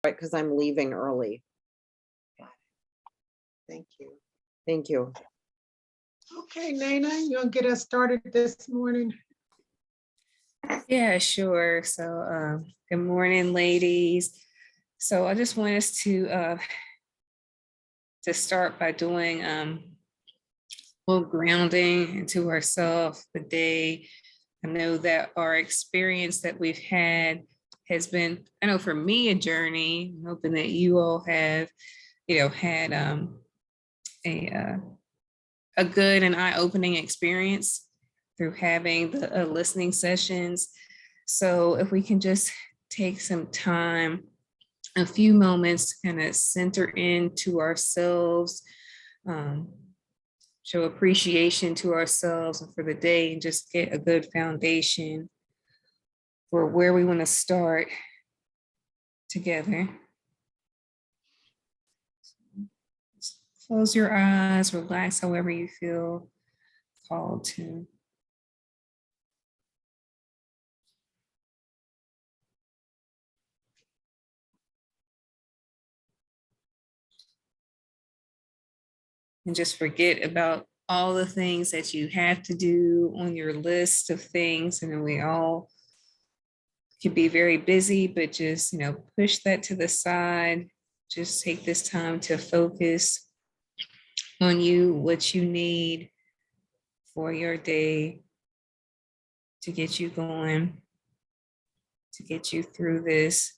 right, because I'm leaving early. Thank you. Thank you. Okay, Nana, you gonna get us started this morning? Yeah, sure. So, good morning, ladies. So I just want us to start by doing a little grounding into ourselves the day. I know that our experience that we've had has been, I know for me, a journey. I'm hoping that you all have, had a good and eye-opening experience through having the listening sessions. So if we can just take some time, a few moments to kind of center into ourselves, show appreciation to ourselves and for the day, and just get a good foundation for where we want to start together. Close your eyes, relax however you feel called to. And just forget about all the things that you have to do on your list of things. And we all can be very busy, but just, push that to the side. Just take this time to focus on you, what you need for your day to get you going, to get you through this.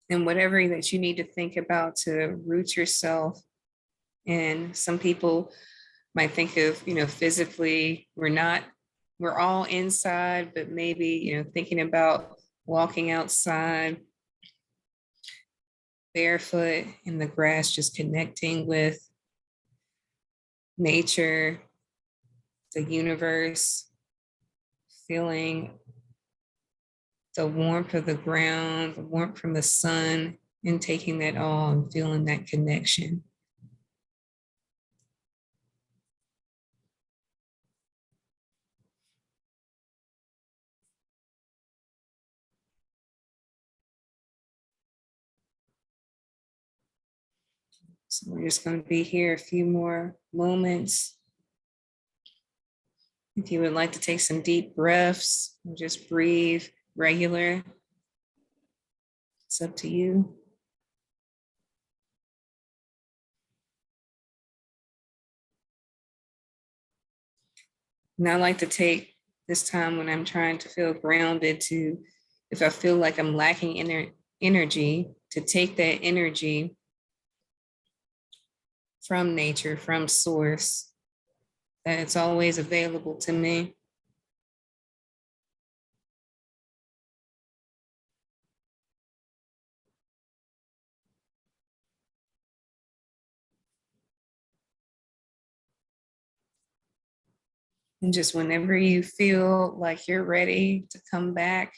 And whatever that you need to think about to root yourself. And some people might think of, physically, we're all inside, but maybe, thinking about walking outside barefoot in the grass, just connecting with nature, the universe, feeling the warmth of the ground, the warmth from the sun, and taking that all and feeling that connection. So we're just going to be here a few more moments. If you would like to take some deep breaths, just breathe regular. It's up to you. And I like to take this time when I'm trying to feel grounded to, if I feel like I'm lacking energy, to take that energy from nature, from source, that it's always available to me. And just whenever you feel like you're ready to come back,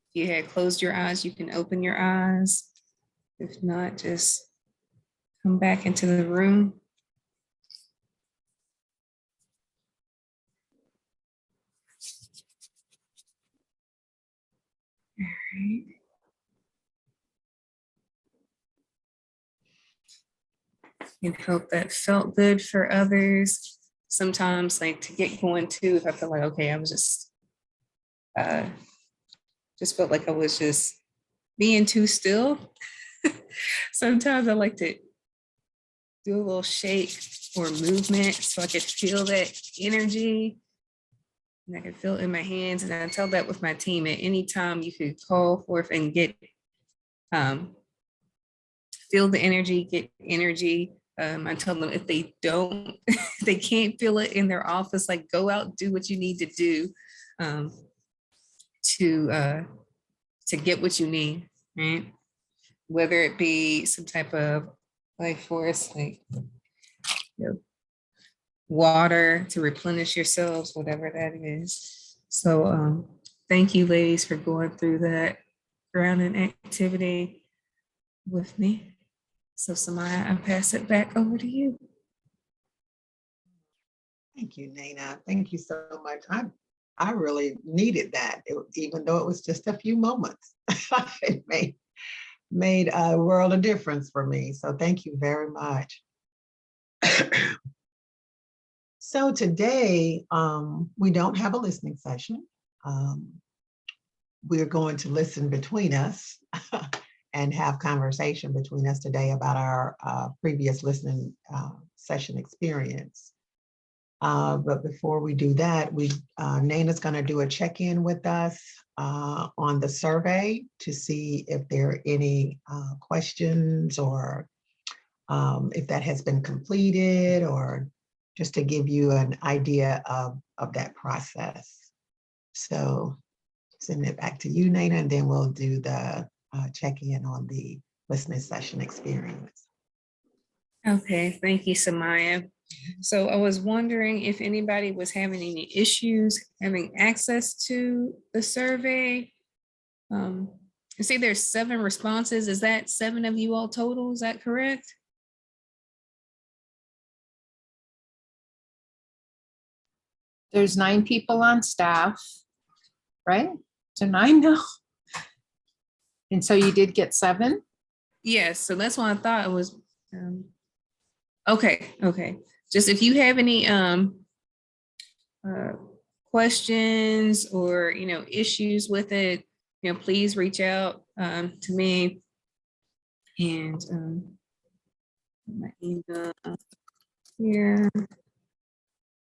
if you had closed your eyes, you can open your eyes. If not, just come back into the room. All right. And hope that felt good for others. Sometimes, like, to get going too, if I feel like, okay, I was just felt like I was just being too still. Sometimes I like to do a little shake or movement so I could feel that energy. And I can feel it in my hands. And I tell that with my team at any time you could call forth and get, feel the energy, get energy. I tell them if they don't, they can't feel it in their office, like go out, do what you need to do to get what you need, right? Whether it be some type of life force, like water to replenish yourselves, whatever that is. So thank you, ladies, for going through that. grounding activity with me. So Samaya, I pass it back over to you. Thank you, Nana. Thank you so much. I really needed that, even though it was just a few moments. It made a world of difference for me. So thank you very much. So today, we don't have a listening session. We're going to listen between us and have conversation between us today about our previous listening session experience. But before we do that, Nana's going to do a check-in with us on the survey to see if there are any questions or if that has been completed, or just to give you an idea of that process. So send it back to you, Nana, and then we'll do the check-in on the listening session experience. Okay, thank you, Samaya. So I was wondering if anybody was having any issues having access to the survey. I see there's 7 responses. Is that 7 of you all total? Is that correct? There's 9 people on staff, right? So 9 now. And so you did get 7? Yes, so that's why I thought it was. Okay. Just if you have any questions or issues with it, please reach out to me. And my email here.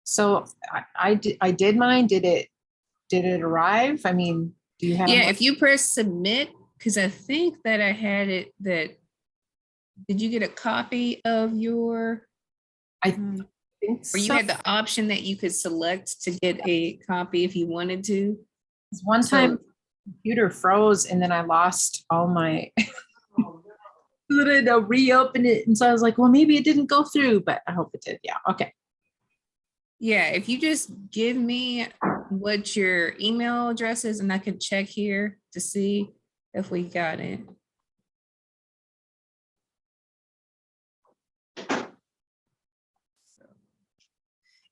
So I did mine. Did it arrive? I mean, do you have? Yeah, if you press submit, because I think that I had it that. Did you get a copy of your? I think or you so. had the option that you could select to get a copy if you wanted to. One time computer froze and then I lost all my to reopen it. And so I was like, well, maybe it didn't go through, but I hope it did. Yeah. Okay. Yeah, if you just give me what your email address is and I can check here to see if we got it.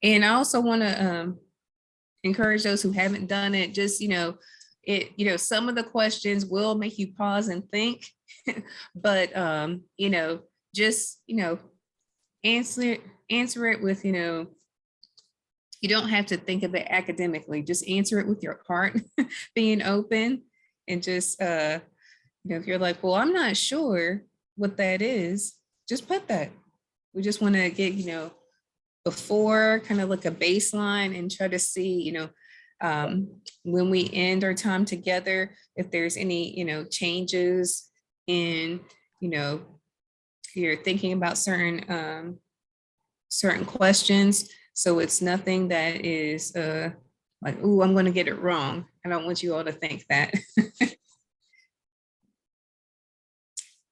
And I also want to encourage those who haven't done it, just, some of the questions will make you pause and think, but, just, answer it with, you don't have to think of it academically, just answer it with your heart being open, and just, if you're like, well, I'm not sure what that is, just put that. We just want to get, before kind of like a baseline and try to see, when we end our time together, if there's any, changes in, if you're thinking about certain questions. So it's nothing that is like, oh, I'm going to get it wrong. I don't want you all to think that.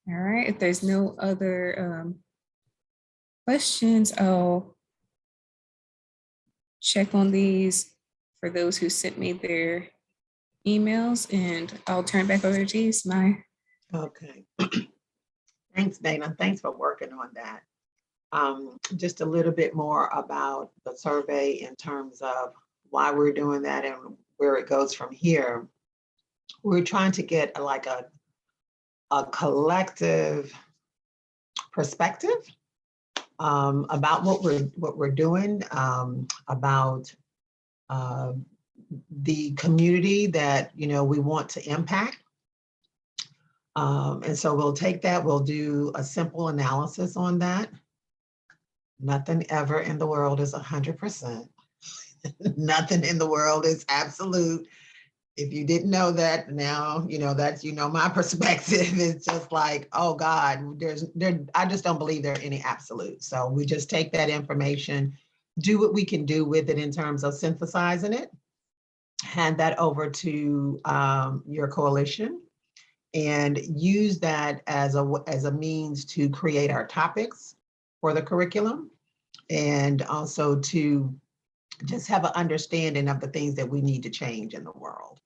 All right, if there's no other questions, I'll check on these for those who sent me their emails, and I'll turn back over to you, Samaya. Okay. Thanks, Dana. Thanks for working on that. Just a little bit more about the survey in terms of why we're doing that and where it goes from here. We're trying to get a collective perspective about what we're doing, about the community that we want to impact. And so we'll take that, we'll do a simple analysis on that. Nothing ever in the world is 100%. Nothing in the world is absolute. If you didn't know that, now that's my perspective. It's just like, oh God, I just don't believe there are any absolutes. So we just take that information, do what we can do with it in terms of synthesizing it, hand that over to your coalition, and use that as a means to create our topics for the curriculum, and also to just have an understanding of the things that we need to change in the world.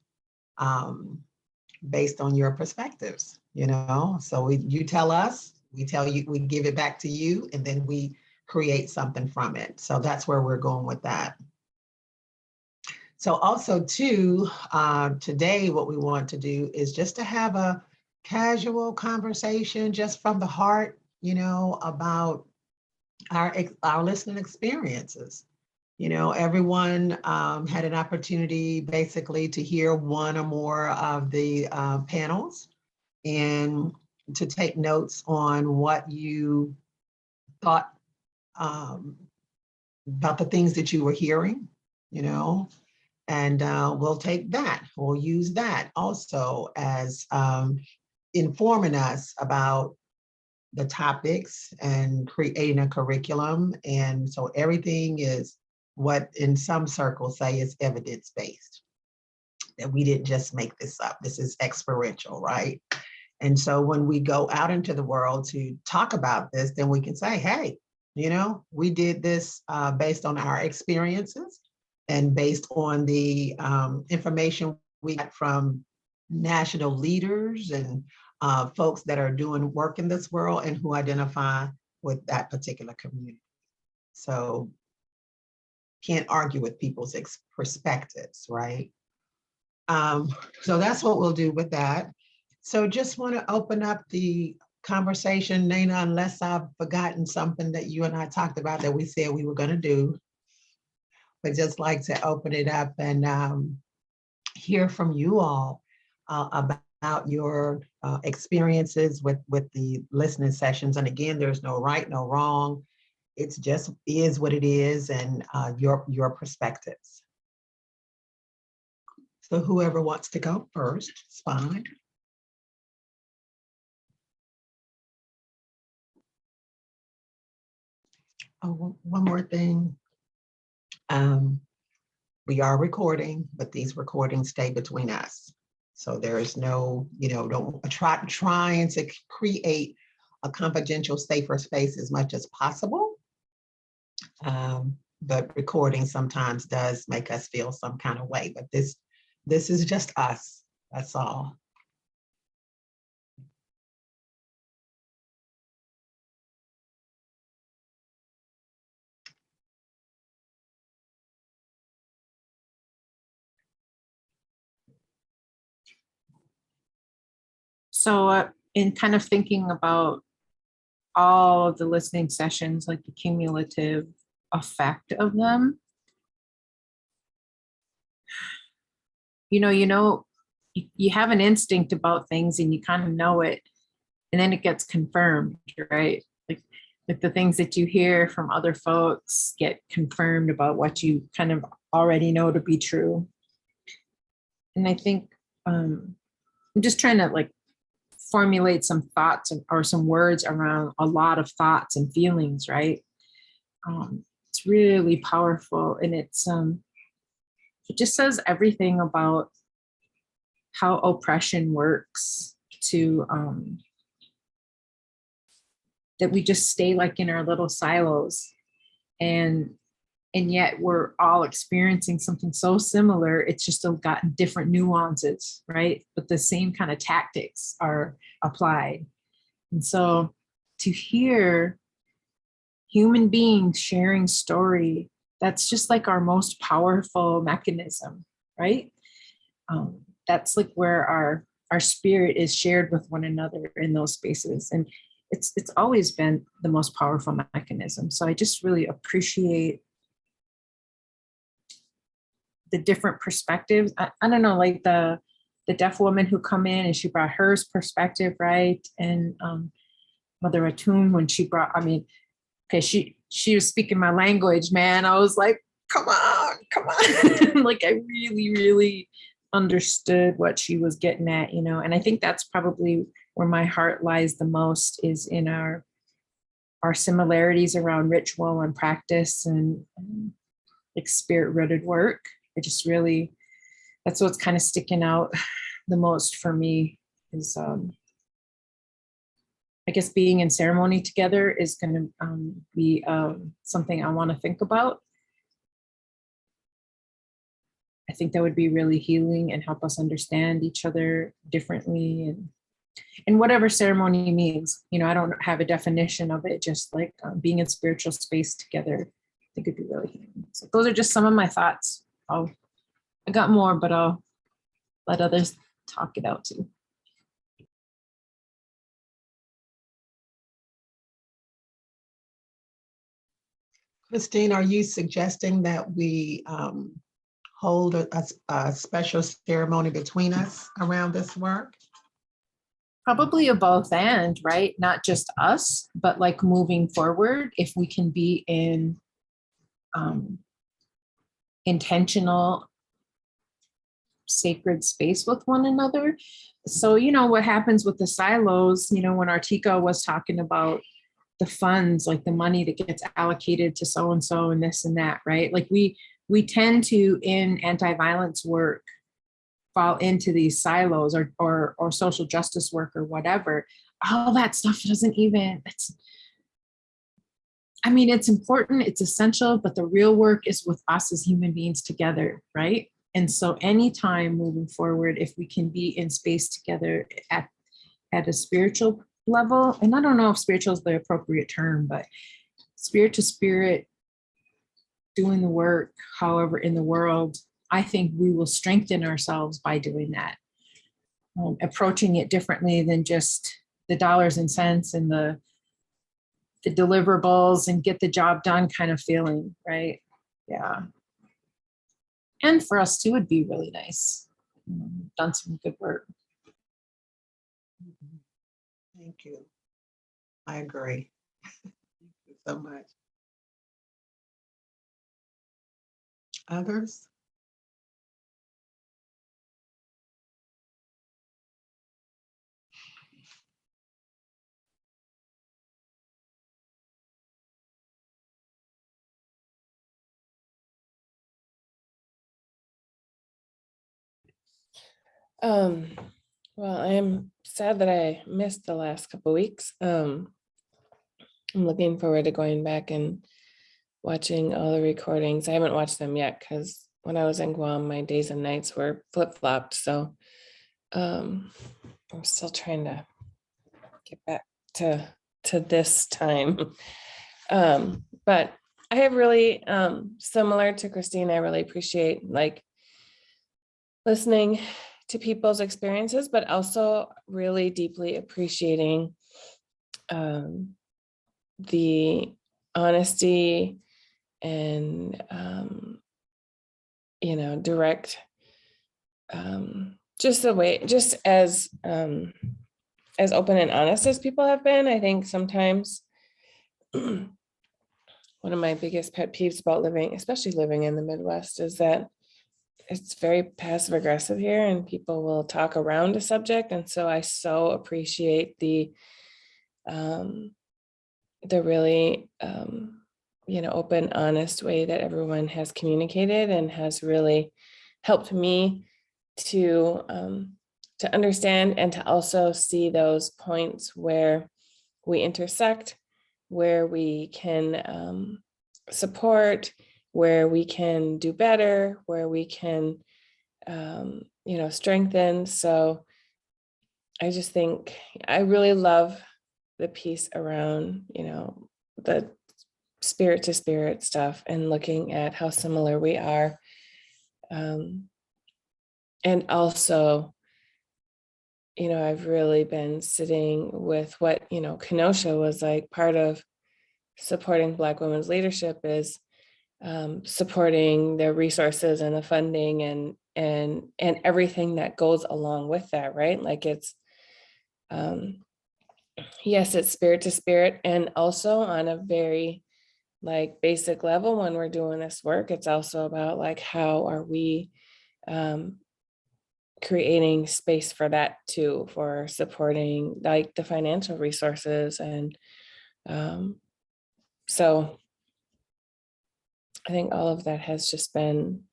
based on your perspectives, you know? So you tell us, we tell you, we give it back to you, and then we create something from it. So that's where we're going with that. So also too, today, what we want to do is just to have a casual conversation just from the heart, you know, about our listening experiences. You know, everyone had an opportunity basically to hear one or more of the panels and to take notes on what you thought about the things that you were hearing, you know, and we'll take that, we'll use that also as informing us about the topics and creating a curriculum. And so everything is what in some circles say is evidence-based, that we didn't just make this up. This is experiential, right? And so when we go out into the world to talk about this, then we can say, hey, you know, we did this based on our experiences and based on the information we got from national leaders and folks that are doing work in this world and who identify with that particular community. So can't argue with people's perspectives, right? So that's what we'll do with that. So just want to open up the conversation, Nana, unless I've forgotten something that you and I talked about that we said we were going to do. But just like to open it up and hear from you all about your experiences with the listening sessions. And again, there's no right, no wrong. It's just is what it is, and your perspectives. So whoever wants to go first, it's fine. Oh, one more thing. We are recording, but these recordings stay between us. So there is no, you know, don't trying to create a confidential, safer space as much as possible. But recording sometimes does make us feel some kind of way, but this is just us, that's all. So in kind of thinking about all of the listening sessions, like the cumulative effect of them, you have an instinct about things and you kind of know it, and then it gets confirmed, right? Like the things that you hear from other folks get confirmed about what you kind of already know to be true. And I think I'm just trying to like formulate some thoughts or some words around a lot of thoughts and feelings, right? It's really powerful, and it just says everything about how oppression works to that we just stay like in our little silos, and yet we're all experiencing something so similar. It's just gotten different nuances, right? But the same kind of tactics are applied. And so to hear human beings sharing story, that's just like our most powerful mechanism, right? That's like where our spirit is shared with one another in those spaces. And it's always been the most powerful mechanism. So I just really appreciate the different perspectives. I don't know, like the deaf woman who come in and she brought her perspective, right? And Mother Atun, when she brought, okay, she was speaking my language, man. I was like, come on. Like I really, really understood what she was getting at, and I think that's probably where my heart lies the most, is in our similarities around ritual and practice and like spirit-rooted work. I just really, that's what's kind of sticking out the most for me is, I guess being in ceremony together is going to be something I want to think about. I think that would be really healing and help us understand each other differently, and whatever ceremony means. You know, I don't have a definition of it, just like being in spiritual space together, I think it'd be really healing. So those are just some of my thoughts. I got more, but I'll let others talk it out too. Christine, are you suggesting that we hold a special ceremony between us around this work? Probably a both and, right? Not just us, but like moving forward, if we can be in intentional, sacred space with one another. So, you know, what happens with the silos, you know, when Artika was talking about the funds, like the money that gets allocated to so-and-so and this and that, right? Like we tend to, in anti-violence work, fall into these silos, or social justice work or whatever. All that stuff doesn't even, I mean, it's important, it's essential, but the real work is with us as human beings together, right? And so anytime moving forward, if we can be in space together at a spiritual level, and I don't know if spiritual is the appropriate term, but spirit to spirit, doing the work, however, in the world, I think we will strengthen ourselves by doing that. Approaching it differently than just the dollars and cents and the deliverables and get the job done kind of feeling, right? Yeah. And for us too, would be really nice. Done some good work. Thank you. I agree. Thank you so much. Others? Well, I'm sad that I missed the last couple weeks. I'm looking forward to going back and watching all the recordings. I haven't watched them yet because when I was in Guam, my days and nights were flip-flopped. So I'm still trying to get back to this time. But I have really, similar to Christine, I really appreciate like listening to people's experiences, but also really deeply appreciating the honesty and you know, direct, just the way, just as open and honest as people have been. I think sometimes one of my biggest pet peeves about living, especially living in the Midwest, is that it's very passive aggressive here and people will talk around a subject. And so I so appreciate the really, you know, open, honest way that everyone has communicated and has really helped me to understand and to also see those points where we intersect, where we can support, where we can do better, where we can, you know, strengthen. So I just think I really love the piece around, you know, the spirit to spirit stuff and looking at how similar we are. And also, you know, I've really been sitting with what, you know, Kenosha was like part of supporting Black women's leadership is supporting the resources and the funding and everything that goes along with that, right? Like it's, yes, it's spirit to spirit, and also on a very like basic level when we're doing this work, it's also about like how are we creating space for that too, for supporting like the financial resources. And so I think all of that has just been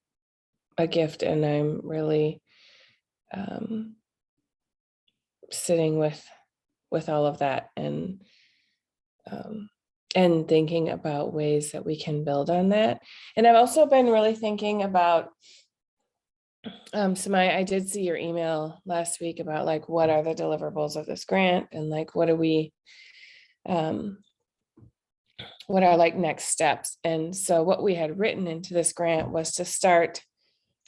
a gift, and I'm really sitting with all of that and thinking about ways that we can build on that. And I've also been really thinking about Samaya, I did see your email last week about like, what are the deliverables of this grant and like, what are like next steps? And so what we had written into this grant was to start,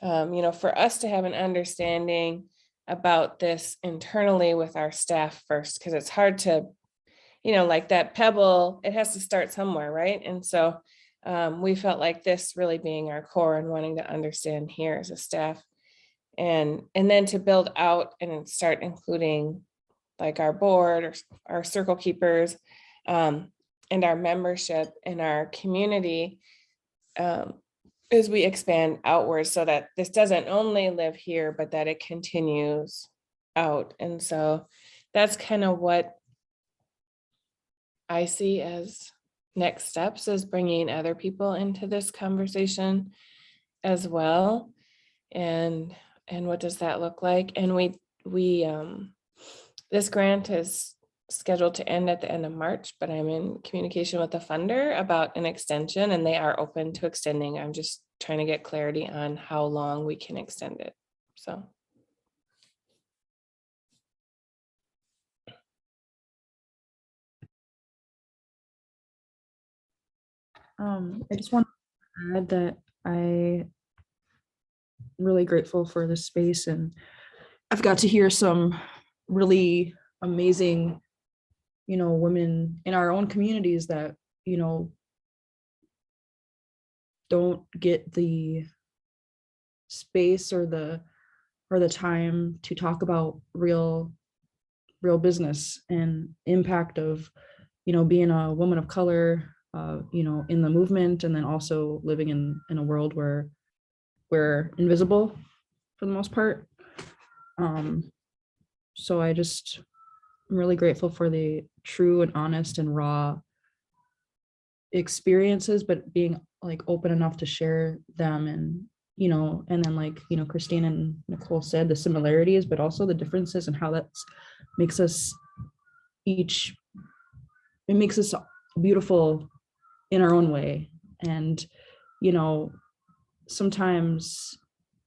for us to have an understanding about this internally with our staff first, because it's hard to, like that pebble, it has to start somewhere, right? And so we felt like this really being our core and wanting to understand here as a staff, and then to build out and start including like our board or our circle keepers, and our membership in our community, as we expand outwards, so that this doesn't only live here, but that it continues out. And so that's kind of what I see as next steps, is bringing other people into this conversation as well. And what does that look like? And we this grant is scheduled to end at the end of March, but I'm in communication with the funder about an extension, and they are open to extending. I'm just trying to get clarity on how long we can extend it. So. I just want to add that I really grateful for this space, and I've got to hear some really amazing, women in our own communities that, don't get the space or the time to talk about real business and impact of, being a woman of color, in the movement, and then also living in a world where we're invisible for the most part. So I'm really grateful for the true and honest and raw experiences, but being like open enough to share them, and and then like Christine and Nicole said, the similarities but also the differences, and how that makes us each, it makes us beautiful in our own way. And sometimes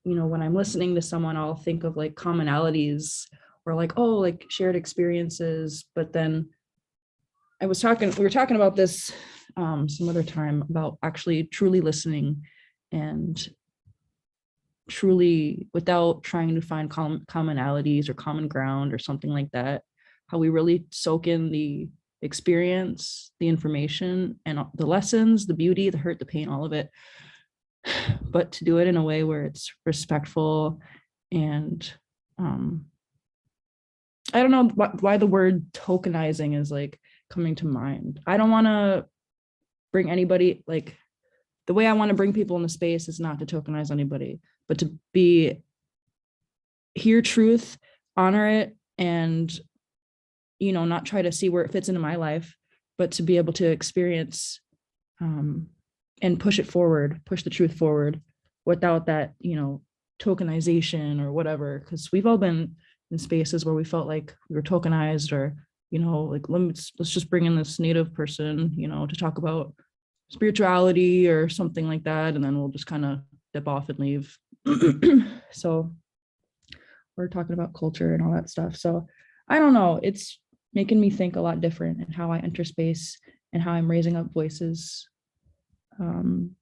when I'm listening to someone, I'll think of like commonalities or like, oh, like shared experiences, but then we were talking about this some other time, about actually truly listening and truly, without trying to find commonalities or common ground or something like that, how we really soak in the experience, the information, and the lessons, the beauty, the hurt, the pain, all of it, but to do it in a way where it's respectful. And I don't know why the word tokenizing is like coming to mind. I don't want to bring anybody, like the way I want to bring people in the space is not to tokenize anybody, but to hear truth, honor it, and not try to see where it fits into my life, but to be able to experience and push it forward, push the truth forward without that, tokenization or whatever. Because we've all been in spaces where we felt like we were tokenized, or, like let's just bring in this Native person, to talk about spirituality or something like that. And then we'll just kind of dip off and leave. So we're talking about culture and all that stuff. So I don't know, it's making me think a lot different in how I enter space and how I'm raising up voices, and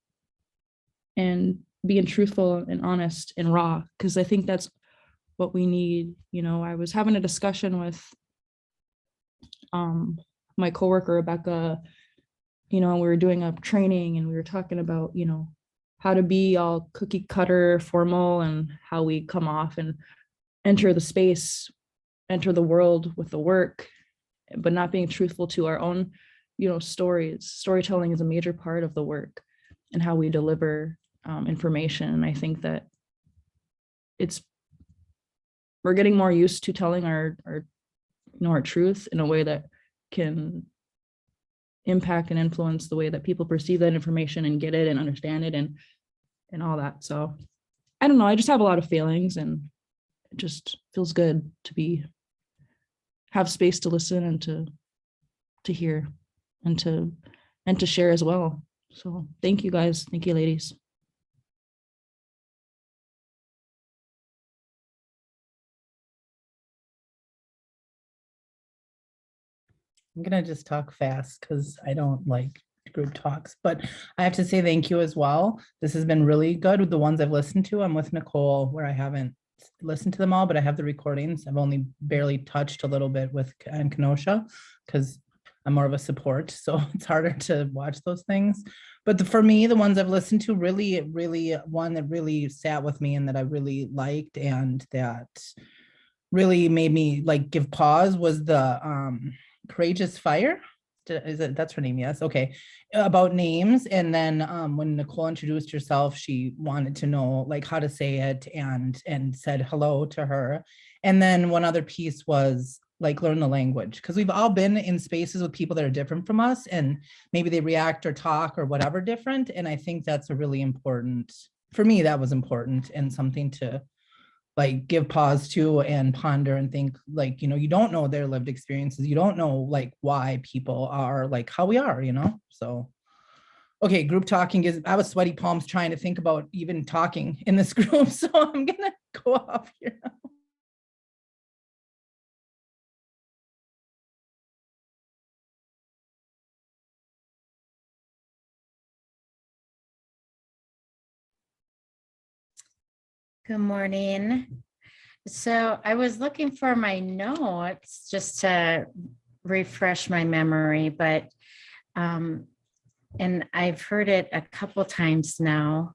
being truthful and honest and raw, because I think that's what we need. I was having a discussion with my coworker Rebecca, and we were doing a training, and we were talking about how to be all cookie cutter formal, and how we come off and enter the space, enter the world with the work, but not being truthful to our own stories. Storytelling is a major part of the work and how we deliver information. And I think that we're getting more used to telling our truth in a way that can impact and influence the way that people perceive that information and get it and understand it and all that. So I don't know, I just have a lot of feelings, and it just feels good to have space to listen and to hear and to share as well. So thank you guys. Thank you, ladies. I'm gonna just talk fast because I don't like group talks, but I have to say thank you as well. This has been really good with the ones I've listened to. I'm with Nicole where I haven't listened to them all, but I have the recordings. I've only barely touched a little bit with and Kenosha because I'm more of a support, so it's harder to watch those things. But for me, the ones I've listened to really, one that really sat with me and that I really liked and that really made me like give pause was the Courageous Fire. Is it, that's her name? Yes. Okay. About names. And then when Nicole introduced herself, she wanted to know like how to say it and said hello to her. And then one other piece was like learn the language, because we've all been in spaces with people that are different from us and maybe they react or talk or whatever different. And I think that's a really important, for me, that was important and something to like give pause to and ponder and think like, you know, you don't know their lived experiences. You don't know like why people are like how we are, you know? So, okay, group talking is, I was sweaty palms trying to think about even talking in this group. So I'm gonna go off here. Good morning. So I was looking for my notes just to refresh my memory, but and I've heard it a couple times now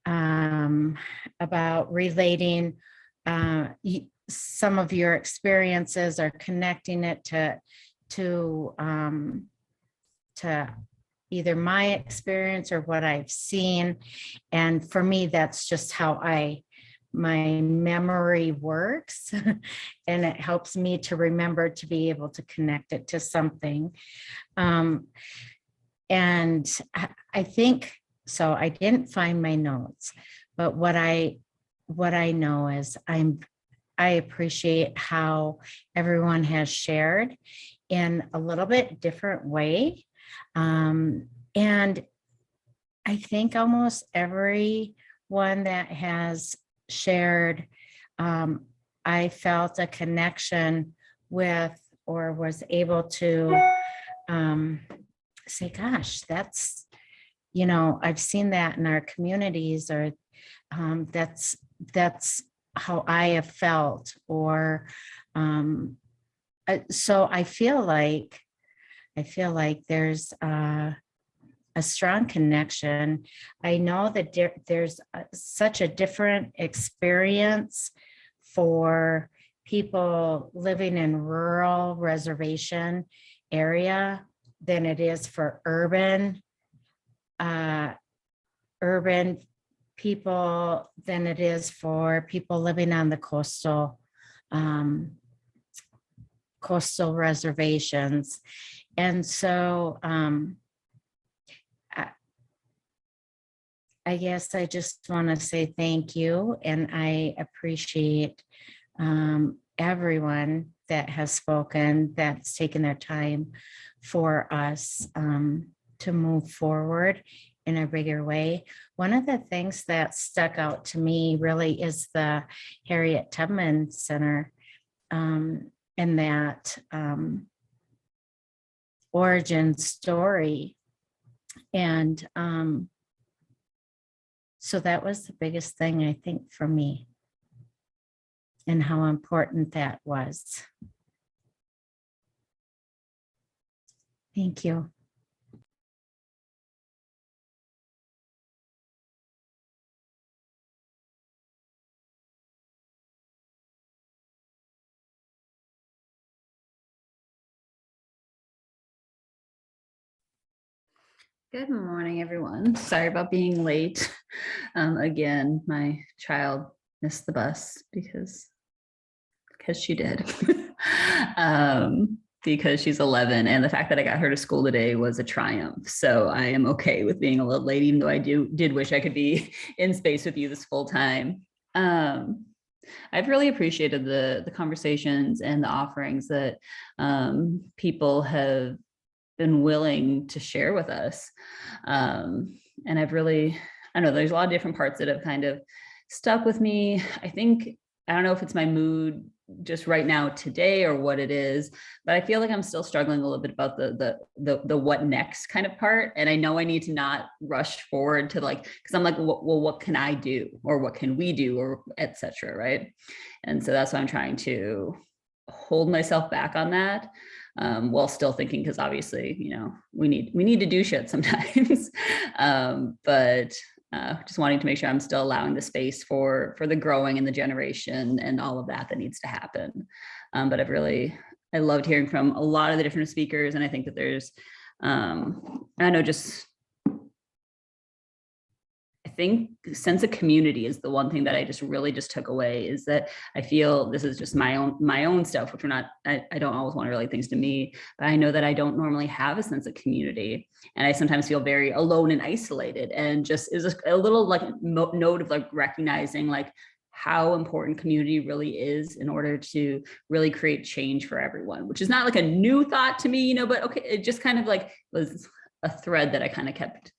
about relating some of your experiences or connecting it to either my experience or what I've seen. And for me, that's just how my memory works. And it helps me to remember to be able to connect it to something. And I think, so I didn't find my notes, but what I know is I appreciate how everyone has shared in a little bit different way. And I think almost everyone that has shared, I felt a connection with or was able to say, gosh, that's, you know, I've seen that in our communities, or that's how I have felt, or so I feel like there's a strong connection. I know that there's such a different experience for people living in rural reservation area than it is for urban people, than it is for people living on the coastal reservations. And so I guess I just want to say thank you, and I appreciate everyone that has spoken, that's taken their time for us to move forward in a bigger way. One of the things that stuck out to me really is the Harriet Tubman Center, and that origin story. And so that was the biggest thing, I think, for me, and how important that was. Thank you. Good morning, everyone. Sorry about being late. Again, my child missed the bus because she did. Because she's 11, and the fact that I got her to school today was a triumph. So I am okay with being a little late, even though I did wish I could be in space with you this full time. I've really appreciated the conversations and the offerings that people have been willing to share with us. And I've really, I don't know, there's a lot of different parts that have kind of stuck with me. I think, I don't know if it's my mood just right now today or what it is, but I feel like I'm still struggling a little bit about the what next kind of part. And I know I need to not rush forward to like, because I'm like, well, what can I do, or what can we do, or etc. Right. And so that's why I'm trying to hold myself back on that, while still thinking, because obviously, you know, we need to do shit sometimes. But just wanting to make sure I'm still allowing the space for the growing and the generation and all of that needs to happen. But I loved hearing from a lot of the different speakers, and I think that there's, I know just, I think sense of community is the one thing that I just really just took away, is that I feel this is just my own stuff, which I don't always want to relate things to me, but I know that I don't normally have a sense of community. And I sometimes feel very alone and isolated, and just is a little like note of like recognizing like how important community really is in order to really create change for everyone, which is not like a new thought to me, you know, but okay, it just kind of like was a thread that I kind of kept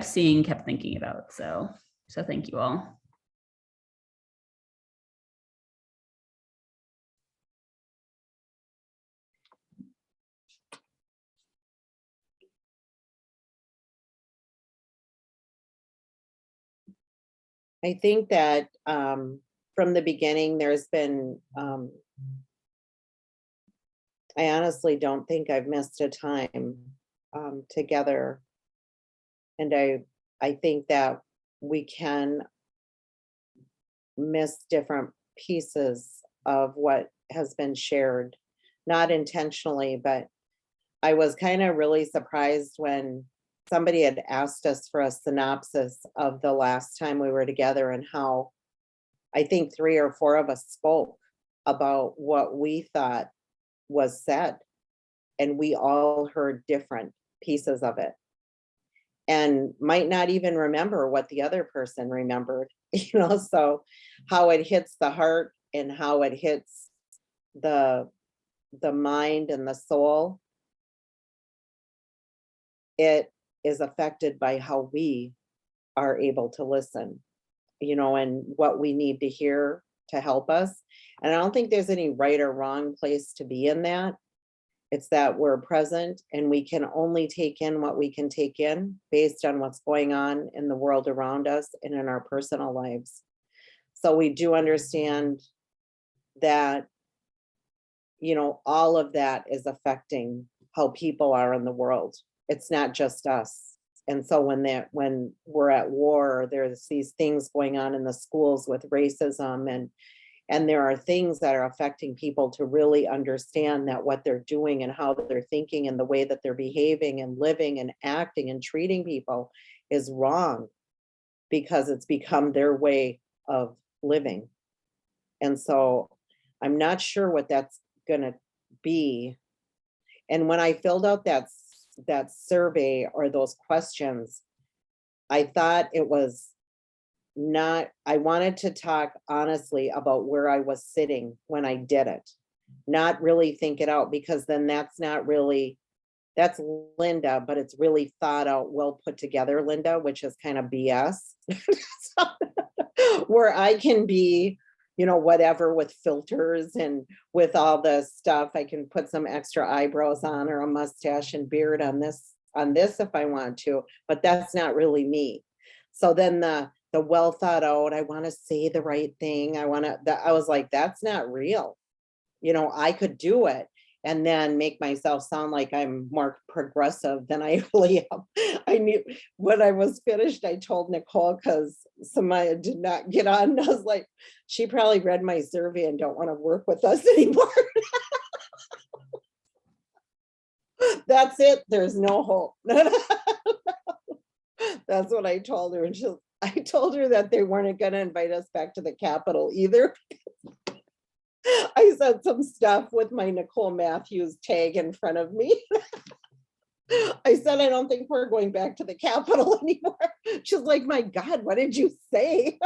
seeing, kept thinking about. So thank you all. I think that from the beginning, there's been, I honestly don't think I've missed a time together. And I think that we can miss different pieces of what has been shared, not intentionally, but I was kind of really surprised when somebody had asked us for a synopsis of the last time we were together, and how I think 3 or 4 of us spoke about what we thought was said, and we all heard different pieces of it and might not even remember what the other person remembered, you know, so how it hits the heart and how it hits the mind and the soul, it is affected by how we are able to listen, you know, and what we need to hear to help us. And I don't think there's any right or wrong place to be in that. It's that we're present and we can only take in what we can take in based on what's going on in the world around us and in our personal lives. So we do understand that, you know, all of that is affecting how people are in the world. It's not just us. And so when we're at war, there's these things going on in the schools with racism, and there are things that are affecting people to really understand that what they're doing and how they're thinking and the way that they're behaving and living and acting and treating people is wrong, because it's become their way of living. And so I'm not sure what that's gonna be. And when I filled out that survey or those questions, I thought it was not, I wanted to talk honestly about where I was sitting when I did it, not really think it out, because then that's not really, that's Linda, but it's really thought out, well put together Linda, which is kind of BS. So, where I can be, you know, whatever with filters and with all the stuff, I can put some extra eyebrows on or a mustache and beard on this if I want to, but that's not really me. So then the well thought out, I want to say the right thing. I was like, that's not real. You know, I could do it and then make myself sound like I'm more progressive than I really am. I knew when I was finished, I told Nicole, because somebody did not get on. And I was like, she probably read my survey and don't want to work with us anymore. That's it. There's no hope. That's what I told her. And I told her that they weren't going to invite us back to the Capitol either. I said some stuff with my Nicole Matthews tag in front of me. I said, I don't think we're going back to the Capitol anymore. She's like, my God, what did you say?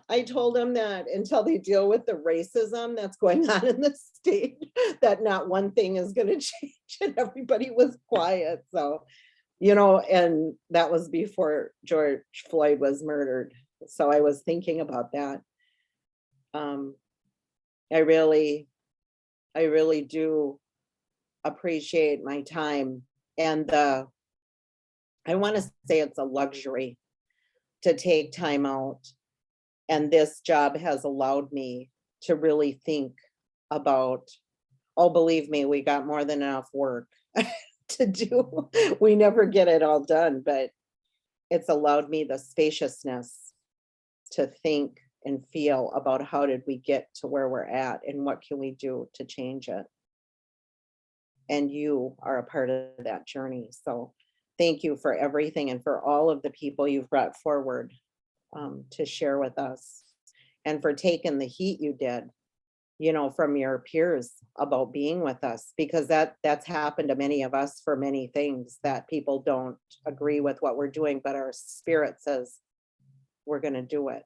I told them that until they deal with the racism that's going on in the state, that not one thing is going to change, and everybody was quiet. So, you know, and that was before George Floyd was murdered. So I was thinking about that. I really do appreciate my time, and I want to say it's a luxury to take time out. And this job has allowed me to really think about, oh, believe me, we got more than enough work to do. We never get it all done, but it's allowed me the spaciousness to think and feel about how did we get to where we're at and what can we do to change it. And you are a part of that journey. So thank you for everything and for all of the people you've brought forward to share with us, and for taking the heat you did, you know, from your peers about being with us, because that's happened to many of us for many things, that people don't agree with what we're doing, but our spirit says we're going to do it.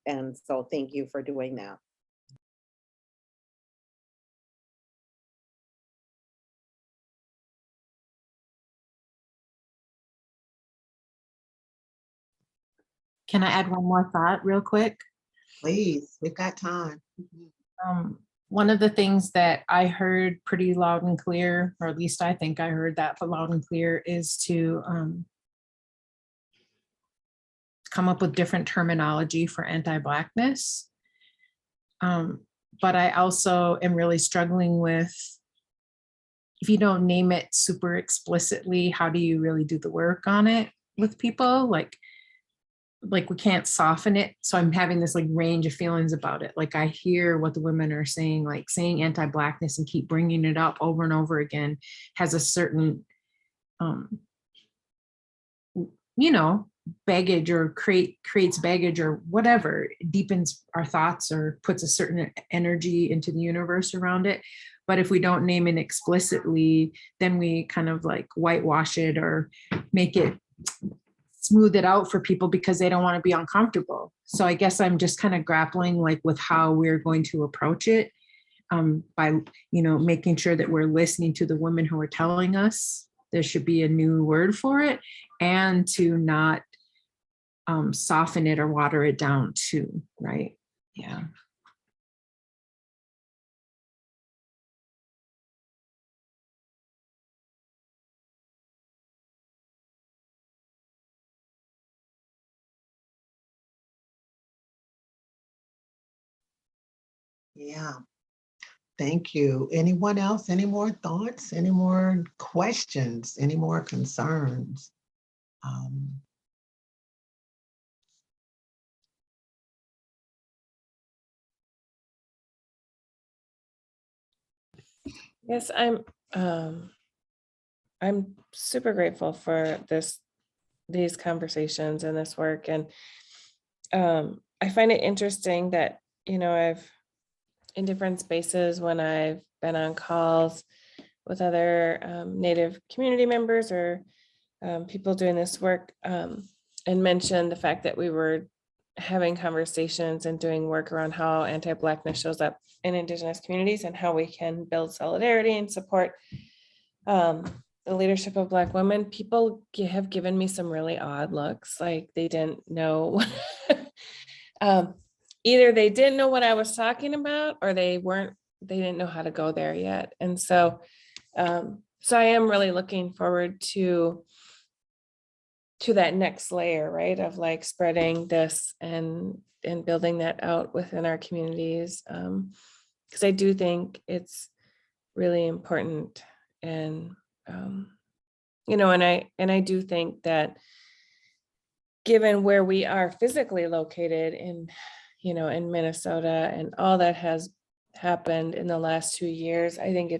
And so thank you for doing that. Can I add one more thought real quick? Please, we've got time. One of the things that I heard pretty loud and clear, or at least I think I heard that loud and clear, is to come up with different terminology for anti-Blackness. But I also am really struggling with, if you don't name it super explicitly, how do you really do the work on it with people? Like we can't soften it. So I'm having this like range of feelings about it. Like I hear what the women are saying, like saying anti-Blackness and keep bringing it up over and over again has a certain, you know, baggage, or creates baggage, or whatever, deepens our thoughts or puts a certain energy into the universe around it. But if we don't name it explicitly, then we kind of like whitewash it or make it, smooth it out for people because they don't want to be uncomfortable. So I guess I'm just kind of grappling like with how we're going to approach it, by, you know, making sure that we're listening to the women who are telling us there should be a new word for it, and to not soften it or water it down too, right? Yeah. Yeah, thank you. Anyone else? Any more thoughts? Any more questions? Any more concerns? Yes, I'm super grateful for these conversations and this work. And I find it interesting that, you know, I've in different spaces when I've been on calls with other Native community members or people doing this work, and mentioned the fact that we were having conversations and doing work around how anti-Blackness shows up in Indigenous communities and how we can build solidarity and support the leadership of Black women. People have given me some really odd looks, like they didn't know. Either they didn't know what I was talking about, or they didn't know how to go there yet. And so, so I am really looking forward to that next layer, right, of like spreading this and building that out within our communities, because I do think it's really important. And you know, and I do think that given where we are physically located in, you know, in Minnesota and all that has happened in the last 2 years, I think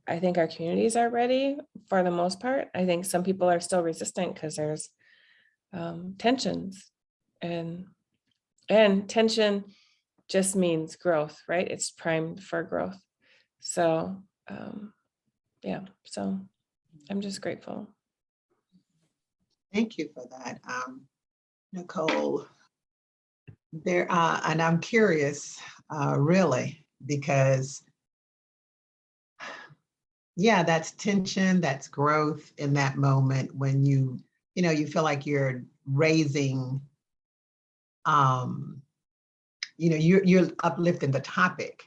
I think our communities are ready for the most part. I think some people are still resistant because there's tensions, and tension just means growth, right? It's primed for growth. So yeah, so I'm just grateful. Thank you for that, Nicole. And I'm curious, really, because yeah, that's tension, that's growth in that moment when you know, you feel like you're raising, you're uplifting the topic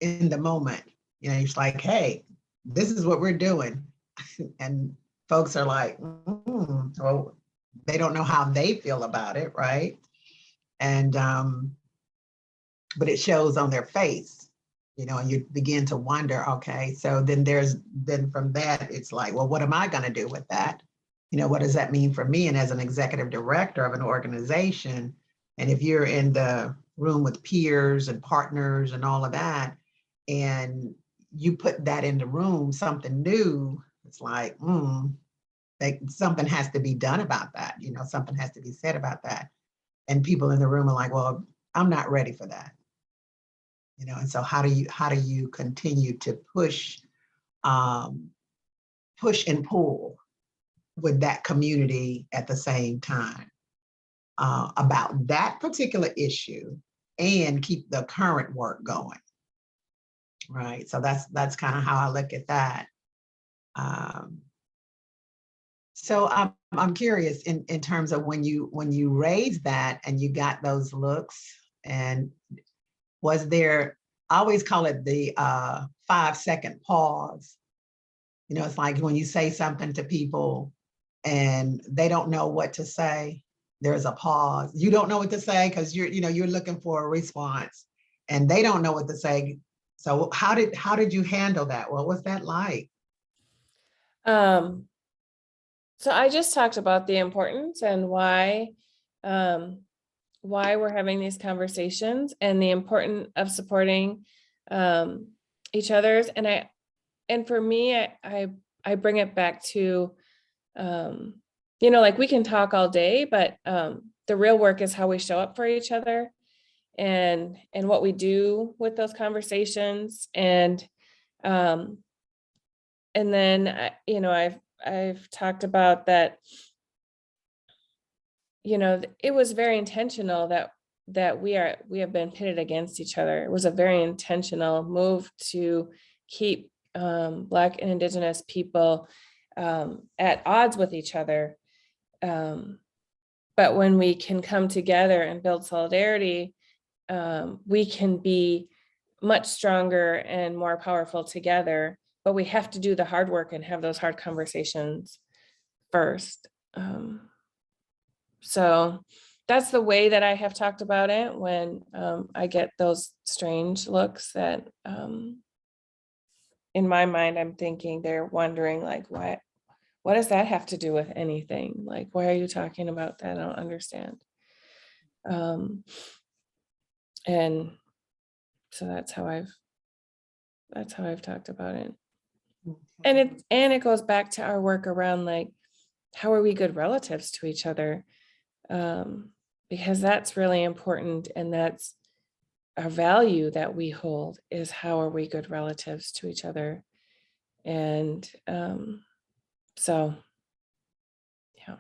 in the moment. It's like, hey, this is what we're doing. And folks are like, well, they don't know how they feel about it, right? And, but it shows on their face, and you begin to wonder, okay, so then from that, it's like, well, what am I going to do with that? What does that mean for me? And as an executive director of an organization, and if you're in the room with peers and partners and all of that, and you put that in the room, something new, it's like, something has to be done about that. Something has to be said about that. And people in the room are like, well, I'm not ready for that. And so how do you continue to push and pull with that community at the same time about that particular issue and keep the current work going, right? So that's kind of how I look at that. So I'm curious in terms of when you raised that and you got those looks, and was there, I always call it the 5-second pause. It's like when you say something to people and they don't know what to say, there's a pause. You don't know what to say because you're looking for a response and they don't know what to say. So how did you handle that? What was that like? So I just talked about the importance and why we're having these conversations and the importance of supporting each other's. And for me, I bring it back to, like we can talk all day, but the real work is how we show up for each other and what we do with those conversations. And then, I've talked about that, it was very intentional that we have been pitted against each other. It was a very intentional move to keep Black and Indigenous people at odds with each other. But when we can come together and build solidarity, we can be much stronger and more powerful together. But we have to do the hard work and have those hard conversations first. So that's the way that I have talked about it when I get those strange looks that in my mind, I'm thinking they're wondering like, what does that have to do with anything? Like, why are you talking about that? I don't understand. And so that's how I've talked about it. And it goes back to our work around like, how are we good relatives to each other? Because that's really important, and that's a value that we hold, is how are we good relatives to each other? And so, yeah.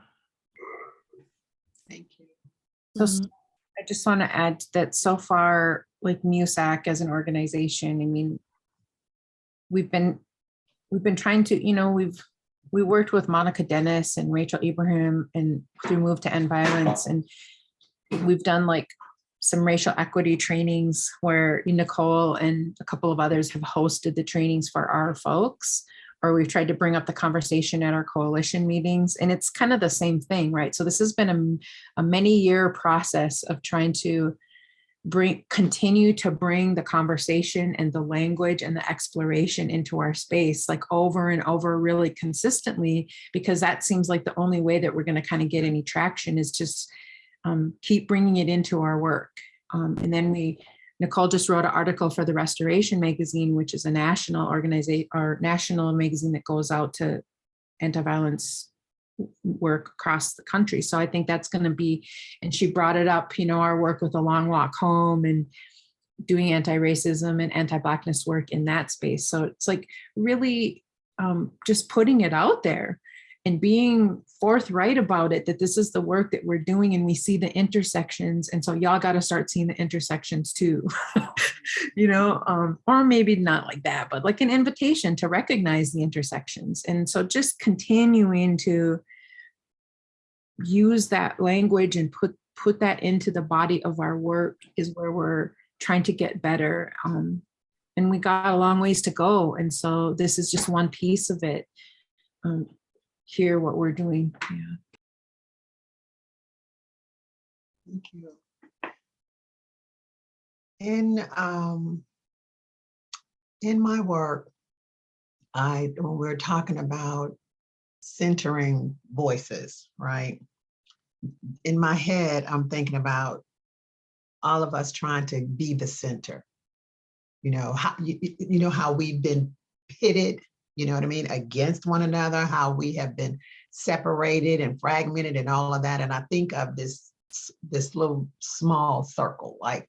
Thank you. So I just want to add that so far, like MIWSAC as an organization, I mean, we've been trying to, we worked with Monica Dennis and Rachel Ibrahim and through Move to End Violence, and we've done like some racial equity trainings where Nicole and a couple of others have hosted the trainings for our folks, or we've tried to bring up the conversation at our coalition meetings, and it's kind of the same thing, right? So this has been a many-year process of trying to continue to bring the conversation and the language and the exploration into our space, like over and over, really consistently, because that seems like the only way that we're going to kind of get any traction is just keep bringing it into our work. And then Nicole just wrote an article for the Restoration magazine, which is a national organization or national magazine that goes out to anti-violence work across the country. So I think that's going to be, and she brought it up, our work with A Long Walk Home and doing anti-racism and anti-Blackness work in that space. So it's like really just putting it out there and being forthright about it, that this is the work that we're doing and we see the intersections. And so y'all got to start seeing the intersections too, or maybe not like that, but like an invitation to recognize the intersections. And so just continuing to use that language and put that into the body of our work is where we're trying to get better. And we got a long ways to go. And so this is just one piece of it. Here, what we're doing. Yeah. Thank you. In my work, when we're talking about centering voices, right? In my head, I'm thinking about all of us trying to be the center. You know, how we've been pitted, you know what I mean, against one another, how we have been separated and fragmented and all of that. And I think of this little small circle, like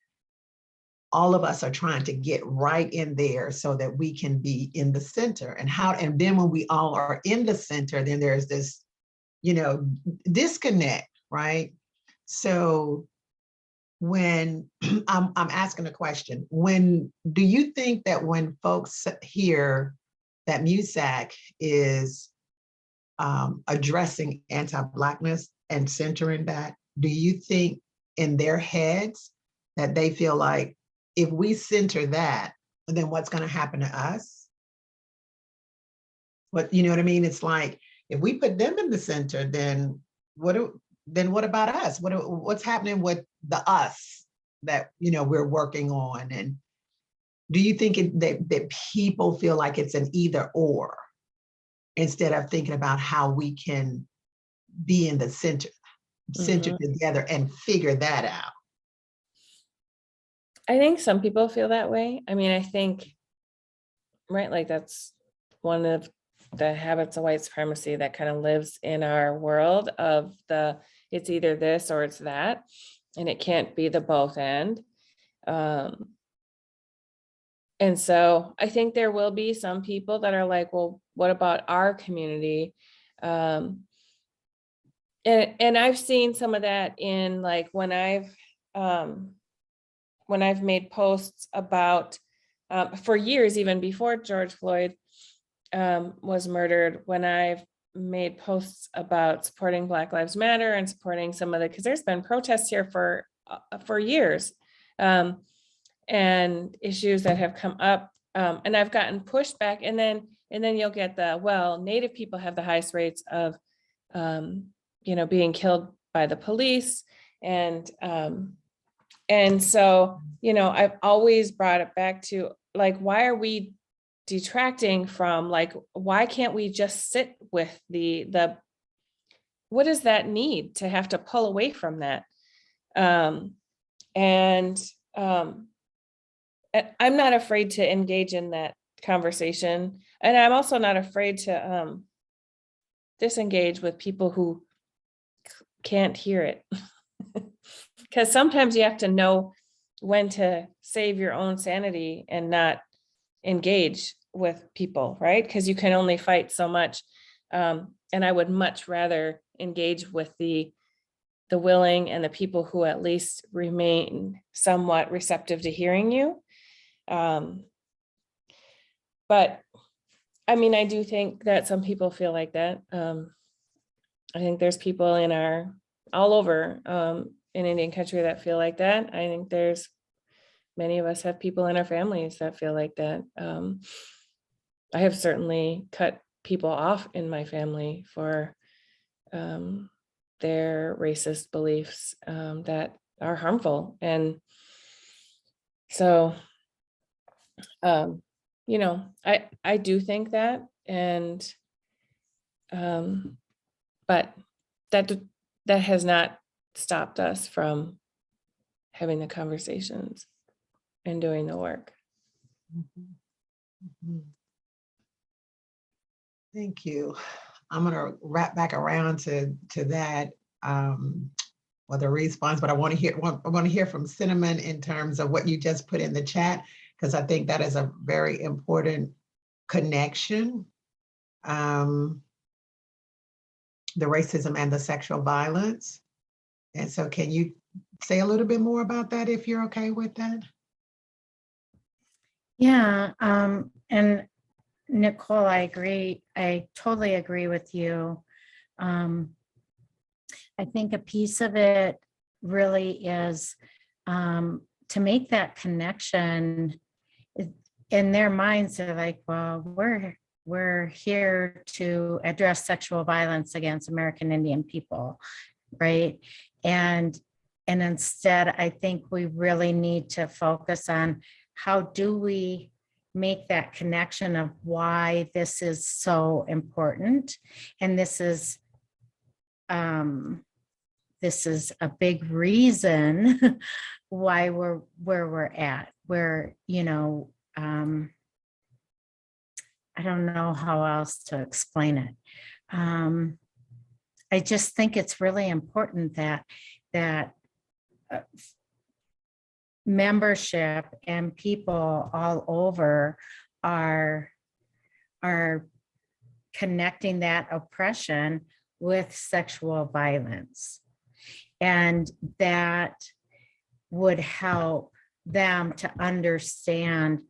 all of us are trying to get right in there so that we can be in the center. And then when we all are in the center, then there's this, disconnect, right? So when I'm asking a question, do you think that when folks hear that MIWSAC is addressing anti-Blackness and centering that, do you think in their heads that they feel like if we center that, then what's going to happen to us? But you know what I mean? It's like, if we put them in the center, then what about us? What's happening with the us that, we're working on? And do you think that people feel like it's an either or instead of thinking about how we can be in the center together and figure that out? I think some people feel that way. I mean, I think, right, like that's one of the habits of white supremacy that kind of lives in our world of it's either this or it's that, and it can't be the both end. And so I think there will be some people that are like, well, what about our community? And I've seen some of that in like when I've made posts about, for years, even before George Floyd was murdered, when I've made posts about supporting Black Lives Matter and supporting some of because there's been protests here for years, and issues that have come up, and I've gotten pushback, and then you'll get Native people have the highest rates of being killed by the police, and so I've always brought it back to like, why are we detracting from, like, why can't we just sit with the what does that need to have to pull away from that? And I'm not afraid to engage in that conversation, and I'm also not afraid to disengage with people who can't hear it, because sometimes you have to know when to save your own sanity and not engage with people, right? Because you can only fight so much. And I would much rather engage with the willing and the people who at least remain somewhat receptive to hearing you. But I mean, I do think that some people feel like that. I think there's people all over in Indian country that feel like that. I think there's many of us have people in our families that feel like that. I have certainly cut people off in my family for their racist beliefs that are harmful. And so, I do think that, and but that has not stopped us from having the conversations and doing the work. Thank you. I'm going to wrap back around to that with a response, but I want to hear from Cinnamon in terms of what you just put in the chat, because I think that is a very important connection. The racism and the sexual violence. And so can you say a little bit more about that if you're okay with that? Yeah, and Nicole, I agree. I totally agree with you. I think a piece of it really is to make that connection. In their minds, they're like, well, we're here to address sexual violence against American Indian people, right? And instead, I think we really need to focus on how do we make that connection of why this is so important. And this is a big reason why we're where we're at, where, you know, I don't know how else to explain it. I just think it's really important that membership and people all over are connecting that oppression with sexual violence. And that would help them to understand,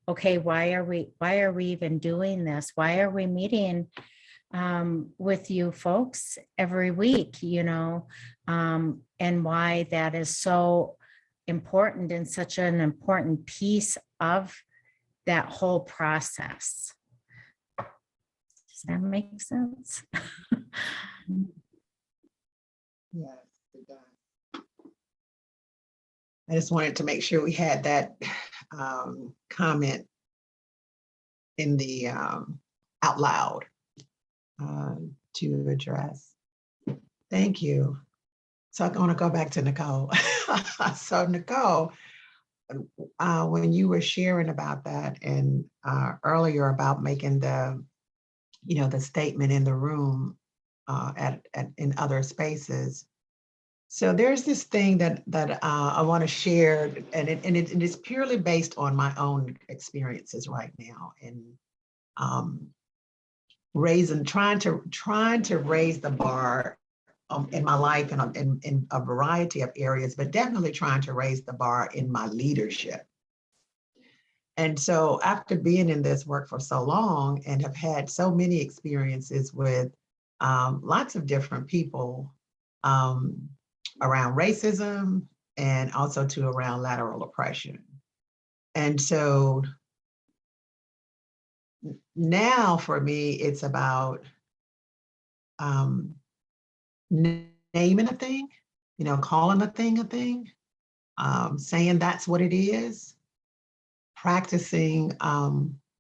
okay, why are we even doing this? Why are we meeting with you folks every week, you know, and why that is so important and such an important piece of that whole process. Does that make sense? Yes, it does. I just wanted to make sure we had that comment in the out loud to address. Thank you. So I'm going to go back to Nicole. So Nicole, when you were sharing about that and earlier about making the, you know, the statement in the room in other spaces. So there's this thing that I want to share, and it is purely based on my own experiences right now, and trying to raise the bar in my life and in a variety of areas, but definitely trying to raise the bar in my leadership. And so after being in this work for so long and have had so many experiences with lots of different people around racism and also around lateral oppression. And so now for me, it's about naming a thing, you know, calling a thing, saying that's what it is, practicing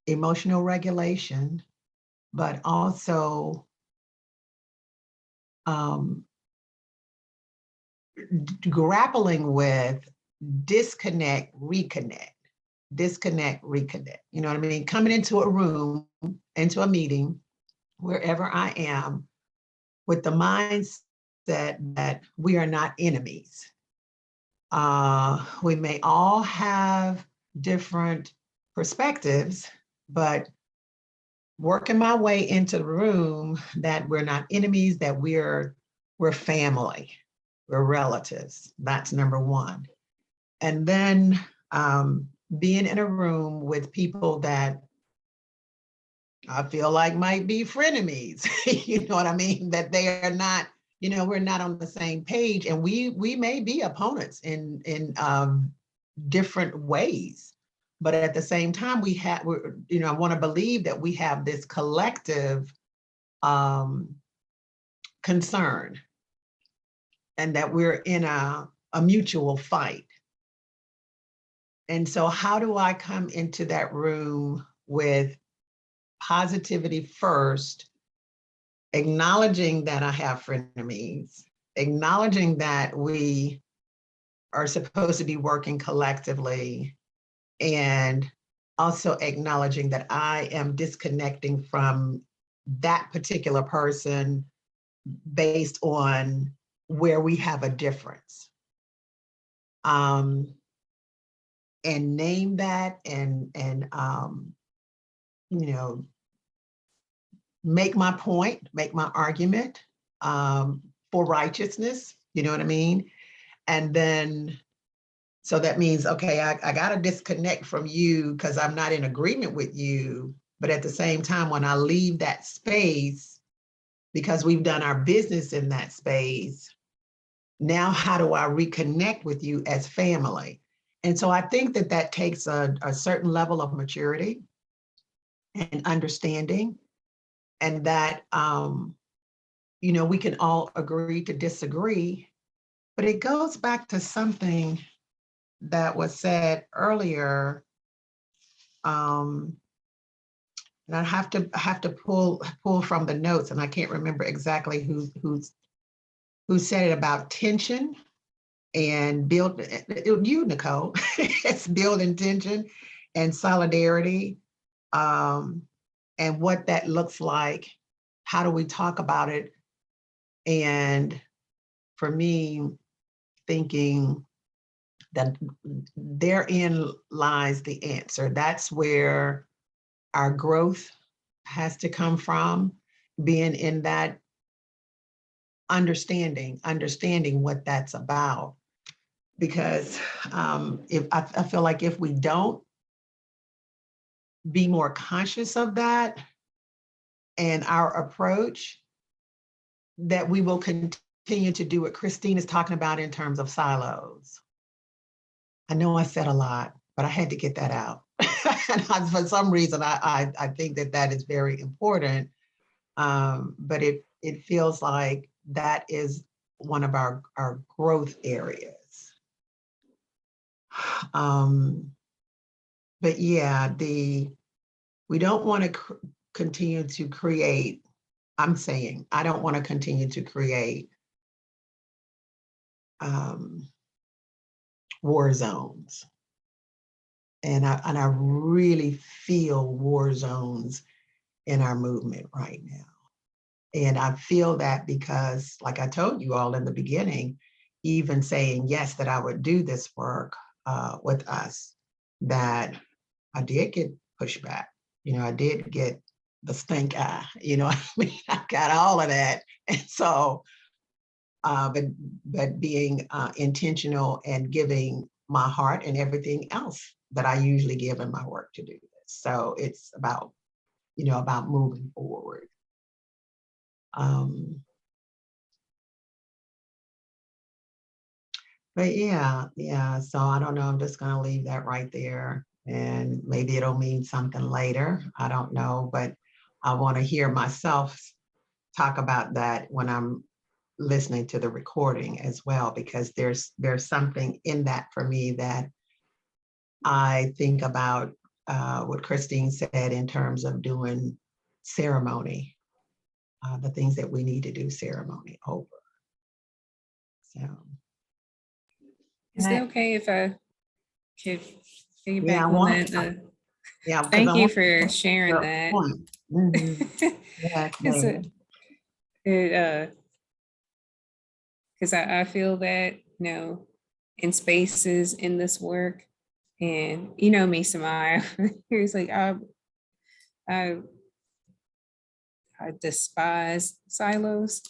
emotional regulation, but also grappling with disconnect, reconnect. You know what I mean? Coming into a room, into a meeting, wherever I am, with the mindset that we are not enemies. We may all have different perspectives, but working my way into the room that we're not enemies, that we're family, we're relatives. That's number one. And then being in a room with people that I feel like might be frenemies, you know what I mean? That they are not, you know, we're not on the same page, and we may be opponents in different ways. But at the same time, you know, I want to believe that we have this collective concern, and that we're in a mutual fight. And so how do I come into that room with positivity first, acknowledging that I have frenemies, acknowledging that we are supposed to be working collectively, and also acknowledging that I am disconnecting from that particular person based on where we have a difference. And name that and you know, make my point, make my argument for righteousness, you know what I mean? And then, so that means, okay, I got to disconnect from you because I'm not in agreement with you. But at the same time, when I leave that space, because we've done our business in that space. Now, how do I reconnect with you as family? And so I think that that takes a certain level of maturity and understanding, and that, you know, we can all agree to disagree, but it goes back to something that was said earlier. And I have to pull from the notes, and I can't remember exactly who said it about tension and build. You, Nicole, it's building tension and solidarity, and what that looks like. How do we talk about it? And for me, thinking that therein lies the answer. That's where our growth has to come from, being in that understanding what that's about. Because if I feel like if we don't be more conscious of that and our approach, that we will continue to do what Christine is talking about in terms of silos. I know I said a lot, but I had to get that out. For some reason, I think that that is very important. But it feels like that is one of our growth areas. But yeah, we don't want to continue to create, I'm saying, I don't want to continue to create war zones. And I really feel war zones in our movement right now. And I feel that because, like I told you all in the beginning, even saying yes, that I would do this work with us, that I did get pushback. You know, I did get the stink eye, you know, I mean, I got all of that. And so, but being intentional and giving my heart and everything else that I usually give in my work to do this. So it's about, you know, about moving forward. But yeah, so I don't know, I'm just gonna leave that right there, and maybe it'll mean something later, I don't know, but I wanna hear myself talk about that when I'm listening to the recording as well, because there's something in that for me that I think about what Christine said in terms of doing ceremony, the things that we need to do ceremony over. So. Is it okay if I could Yeah, piggyback I on want, that? yeah. 'Cause Thank I you want for to sharing your that. point. Mhm. Yes, Because ma'am. because I feel that, you know, in spaces in this work, and you know me, Samaya, it's like I I despise silos.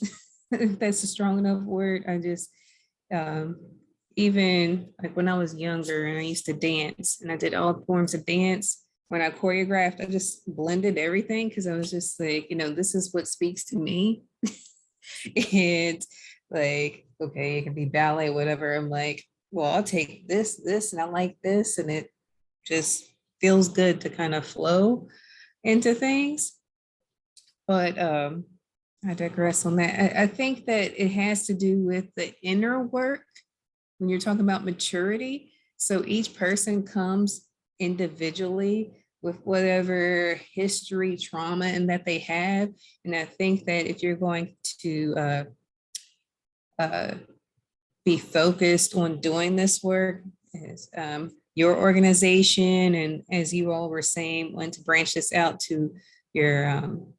If that's a strong enough word. I just um, even like when I was younger and I used to dance and I did all forms of dance. When I choreographed, I just blended everything because I was just like, you know, this is what speaks to me. And like, okay, it can be ballet, whatever. I'm like, well, I'll take this, and I like this, and it just feels good to kind of flow into things. But I digress on that. I think that it has to do with the inner work when you're talking about maturity. So each person comes individually with whatever history, trauma, and that they have. And I think that if you're going to be focused on doing this work, as your organization, and as you all were saying, want to branch this out to your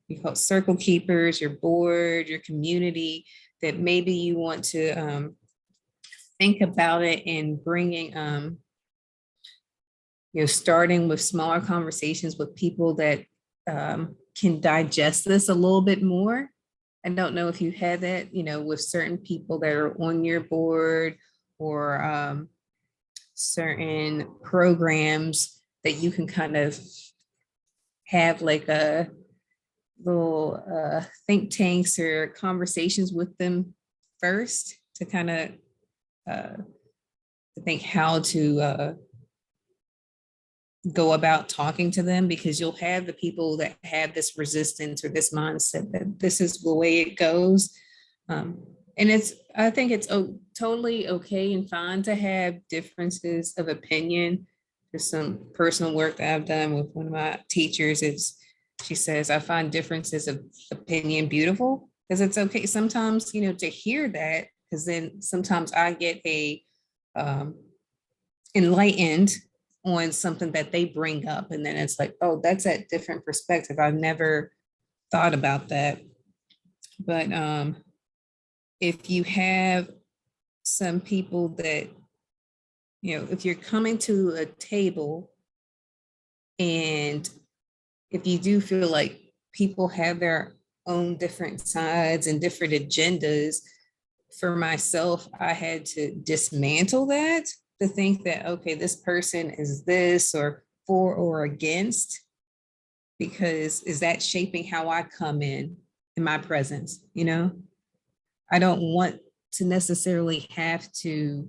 you call it circle keepers, your board, your community, that maybe you want to think about it and bringing you know, starting with smaller conversations with people that can digest this a little bit more. I don't know if you had that, you know, with certain people that are on your board, or certain programs that you can kind of have like a little think tanks or conversations with them first to kind of think how to go about talking to them, because you'll have the people that have this resistance or this mindset that this is the way it goes. And I think it's totally okay and fine to have differences of opinion. There's some personal work that I've done with one of my teachers. She says, I find differences of opinion beautiful, because it's okay sometimes, to hear that, because then sometimes I get enlightened on something that they bring up. And then it's like, oh, that's a different perspective. I've never thought about that. But if you have some people that, if you're coming to a table and if you do feel like people have their own different sides and different agendas, for myself, I had to dismantle that, to think that, okay, this person is this or for or against, because is that shaping how I come in my presence? I don't want to necessarily have to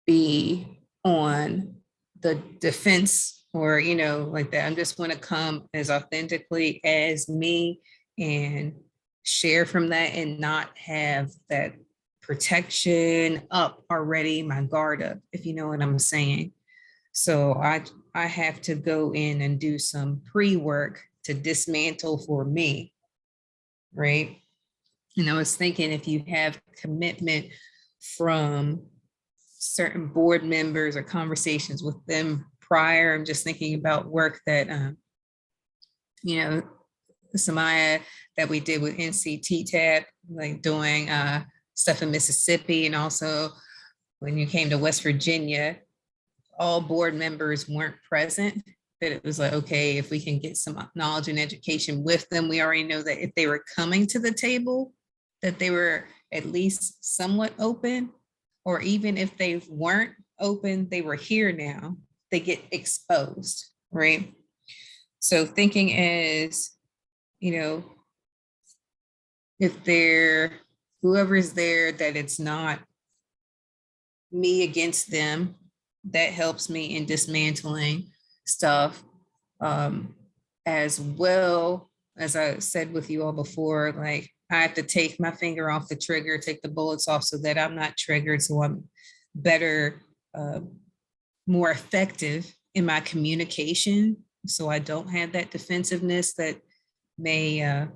be on the defense or, like that. I'm just going to come as authentically as me and share from that and not have that protection up already, my guard up, if you know what I'm saying. So I have to go in and do some pre-work to dismantle for me, right? And I was thinking, if you have commitment from certain board members or conversations with them prior, I'm just thinking about work that, Samaya, that we did with NCTTAP, like doing stuff in Mississippi. And also when you came to West Virginia, all board members weren't present, but it was like, okay, if we can get some knowledge and education with them, we already know that if they were coming to the table, that they were at least somewhat open, or even if they weren't open, they were here now, they get exposed, right? So thinking as, if whoever's there, that it's not me against them, that helps me in dismantling stuff. As well, as I said with you all before, like I have to take my finger off the trigger, take the bullets off so that I'm not triggered, so I'm better, more effective in my communication, so I don't have that defensiveness that may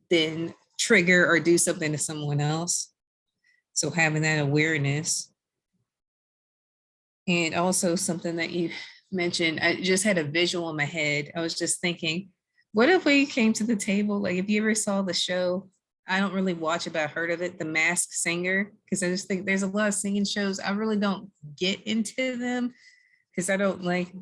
then trigger or do something to someone else. So having that awareness. And also something that you mentioned, I just had a visual in my head. I was just thinking, what if we came to the table, like if you ever saw the show, I don't really watch it, but I heard of it, The Masked Singer, because I just think there's a lot of singing shows. I really don't get into them because I don't like,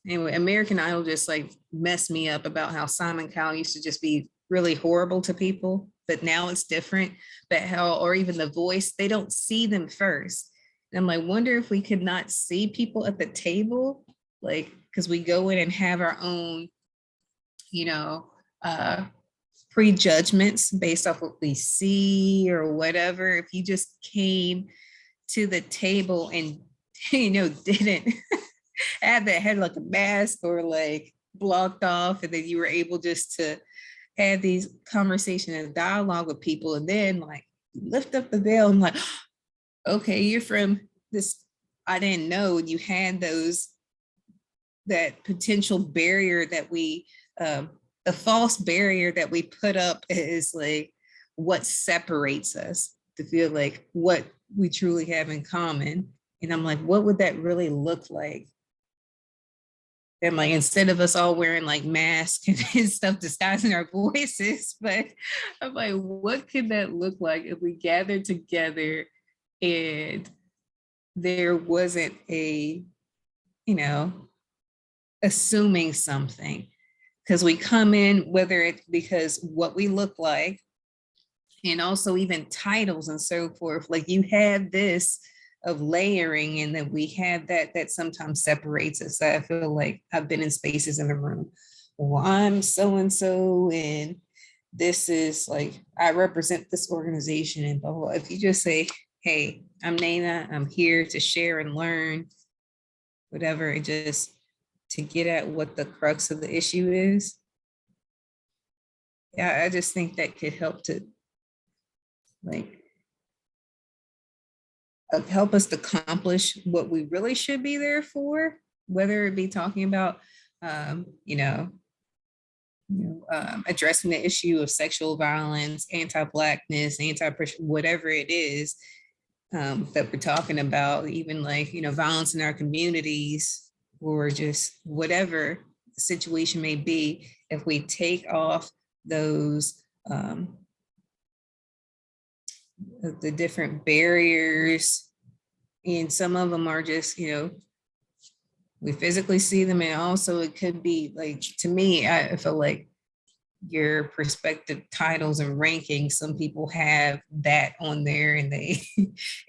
anyway, American Idol just like messed me up about how Simon Cowell used to just be really horrible to people, but now it's different. But how, or even The Voice, they don't see them first. And I'm like, wonder if we could not see people at the table, like, because we go in and have our own, prejudgments based off what we see or whatever. If you just came to the table and, didn't have that head like a mask or like blocked off, and then you were able just to have these conversations and dialogue with people, and then like lift up the veil and like, okay, you're from this, I didn't know you had that potential barrier that we, the false barrier that we put up is like what separates us, to feel like what we truly have in common. And I'm like, what would that really look like? And like, instead of us all wearing like masks and stuff disguising our voices, but I'm like, what could that look like if we gathered together and there wasn't a, assuming something? Because we come in, whether it's because what we look like, and also even titles and so forth, like you have this of layering, and that we have that sometimes separates us. I feel like I've been in spaces in the room. Well, I'm so-and-so, and this is like, I represent this organization and blah, blah, blah. If you just say, hey, I'm Nana, I'm here to share and learn, whatever, and just to get at what the crux of the issue is. Yeah, I just think that could help to like help us accomplish what we really should be there for, whether it be talking about, addressing the issue of sexual violence, anti-Blackness, whatever it is that we're talking about, even like, violence in our communities, or just whatever the situation may be. If we take off those, the different barriers, and some of them are just, we physically see them, and also it could be like, to me, I feel like your perspective titles and rankings, some people have that on there, and they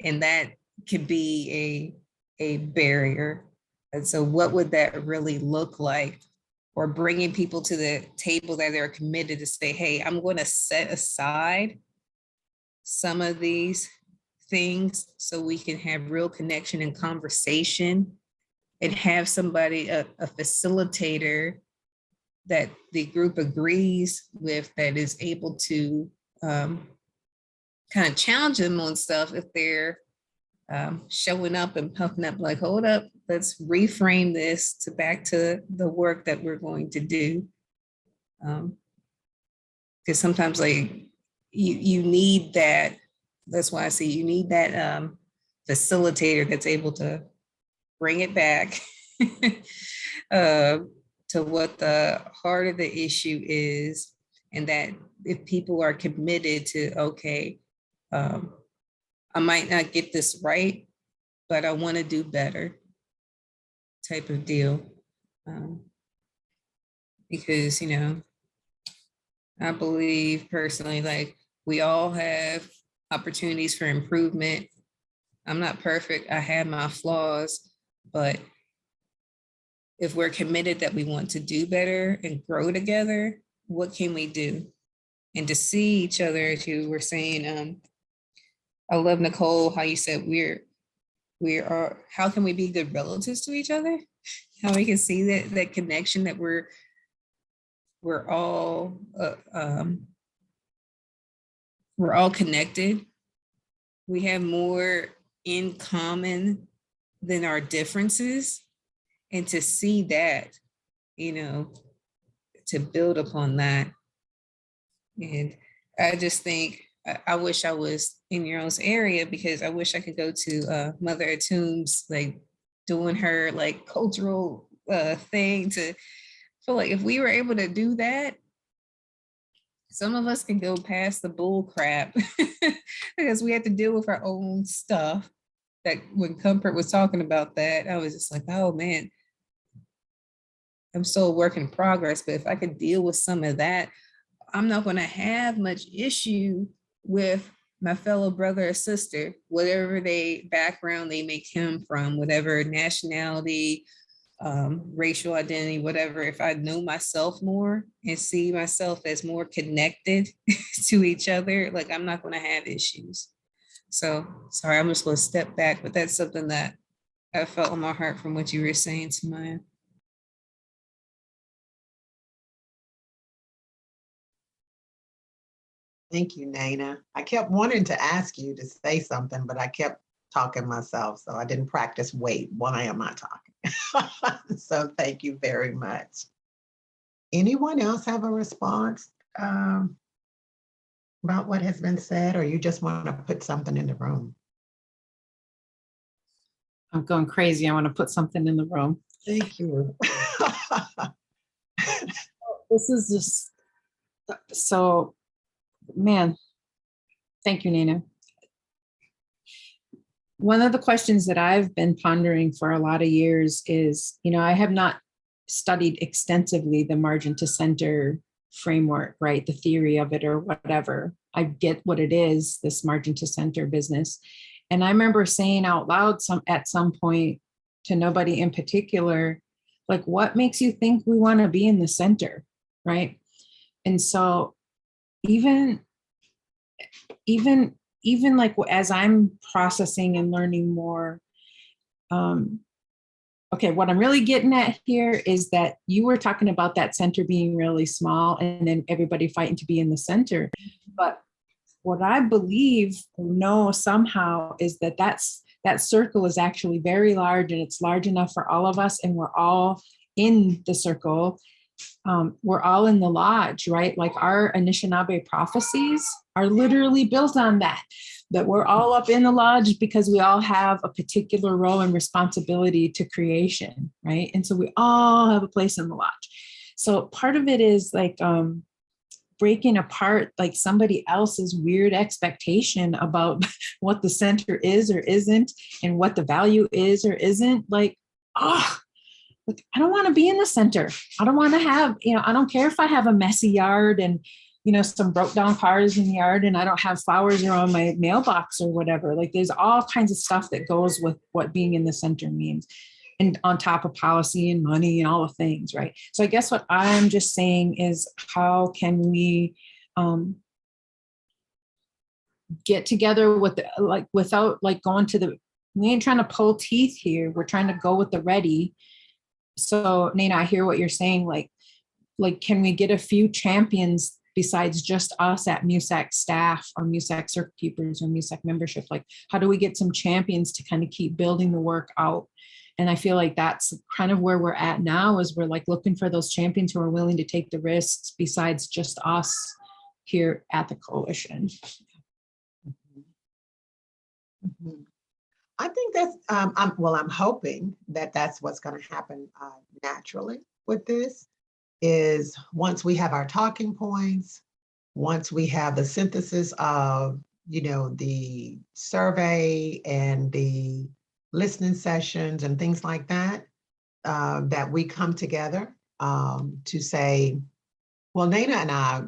and that could be a barrier. And so what would that really look like? Or bringing people to the table that they're committed to say, hey, I'm going to set aside some of these things so we can have real connection and conversation, and have somebody, a facilitator that the group agrees with, that is able to kind of challenge them on stuff if they're showing up and puffing up like, hold up, let's reframe this to back to the work that we're going to do. Because sometimes like you need that. That's why I say you need that facilitator that's able to bring it back to what the heart of the issue is. And that if people are committed to, okay, I might not get this right, but I want to do better type of deal. Because, I believe personally, like, we all have opportunities for improvement. I'm not perfect. I have my flaws, but if we're committed that we want to do better and grow together, what can we do? And to see each other, as you were saying, I love, Nicole, how you said we are, how can we be good relatives to each other? How we can see that connection, that we're all connected. We have more in common than our differences. And to see that, to build upon that. And I just think, I wish I was in your own area, because I wish I could go to Mother Atum's, like, doing her like cultural thing, to feel like if we were able to do that, some of us can go past the bull crap because we had to deal with our own stuff. That when Comfort was talking about that, I was just like, oh man, I'm still a work in progress, but if I could deal with some of that, I'm not going to have much issue with my fellow brother or sister, whatever background they may come from, whatever nationality, racial identity, whatever. If I know myself more and see myself as more connected to each other, like, I'm not going to have issues. So sorry, I'm just going to step back, but that's something that I felt in my heart from what you were saying, Samaya. Thank you, Nana. I kept wanting to ask you to say something, but I kept talking myself, so I didn't practice wait. Why am I talking? So thank you very much. Anyone else have a response about what has been said, or you just want to put something in the room? I'm going crazy. I want to put something in the room. Thank you. This is just so, man, thank you, Nina. One of the questions that I've been pondering for a lot of years is, I have not studied extensively the margin to center framework, right? The theory of it or whatever. I get what it is, this margin to center business. And I remember saying out loud at some point to nobody in particular, like, what makes you think we want to be in the center, right? And so even like as I'm processing and learning more, okay, what I'm really getting at here is that you were talking about that center being really small and then everybody fighting to be in the center. But what I believe, know somehow, is that that circle is actually very large, and it's large enough for all of us, and we're all in the circle. We're all in the lodge, right? Like our Anishinaabe prophecies are literally built on that we're all up in the lodge because we all have a particular role and responsibility to creation, right? And so we all have a place in the lodge. So part of it is like breaking apart like somebody else's weird expectation about what the center is or isn't, and what the value is or isn't. Like, like, I don't want to be in the center. I don't want to have, I don't care if I have a messy yard and, some broke down cars in the yard and I don't have flowers around my mailbox or whatever. Like, there's all kinds of stuff that goes with what being in the center means, and on top of policy and money and all the things, right? So I guess what I'm just saying is, how can we get together with without like going to we ain't trying to pull teeth here. We're trying to go with the ready. So Nina, I hear what you're saying. Like, can we get a few champions besides just us at MIWSAC staff or MIWSAC circuit keepers or MIWSAC membership? Like, how do we get some champions to kind of keep building the work out? And I feel like that's kind of where we're at now, is we're like looking for those champions who are willing to take the risks besides just us here at the coalition. Mhm. I think that's, I'm hoping that that's what's going to happen naturally with this, is once we have our talking points, once we have the synthesis of, the survey and the listening sessions and things like that, that we come together to say, well, Nana and I,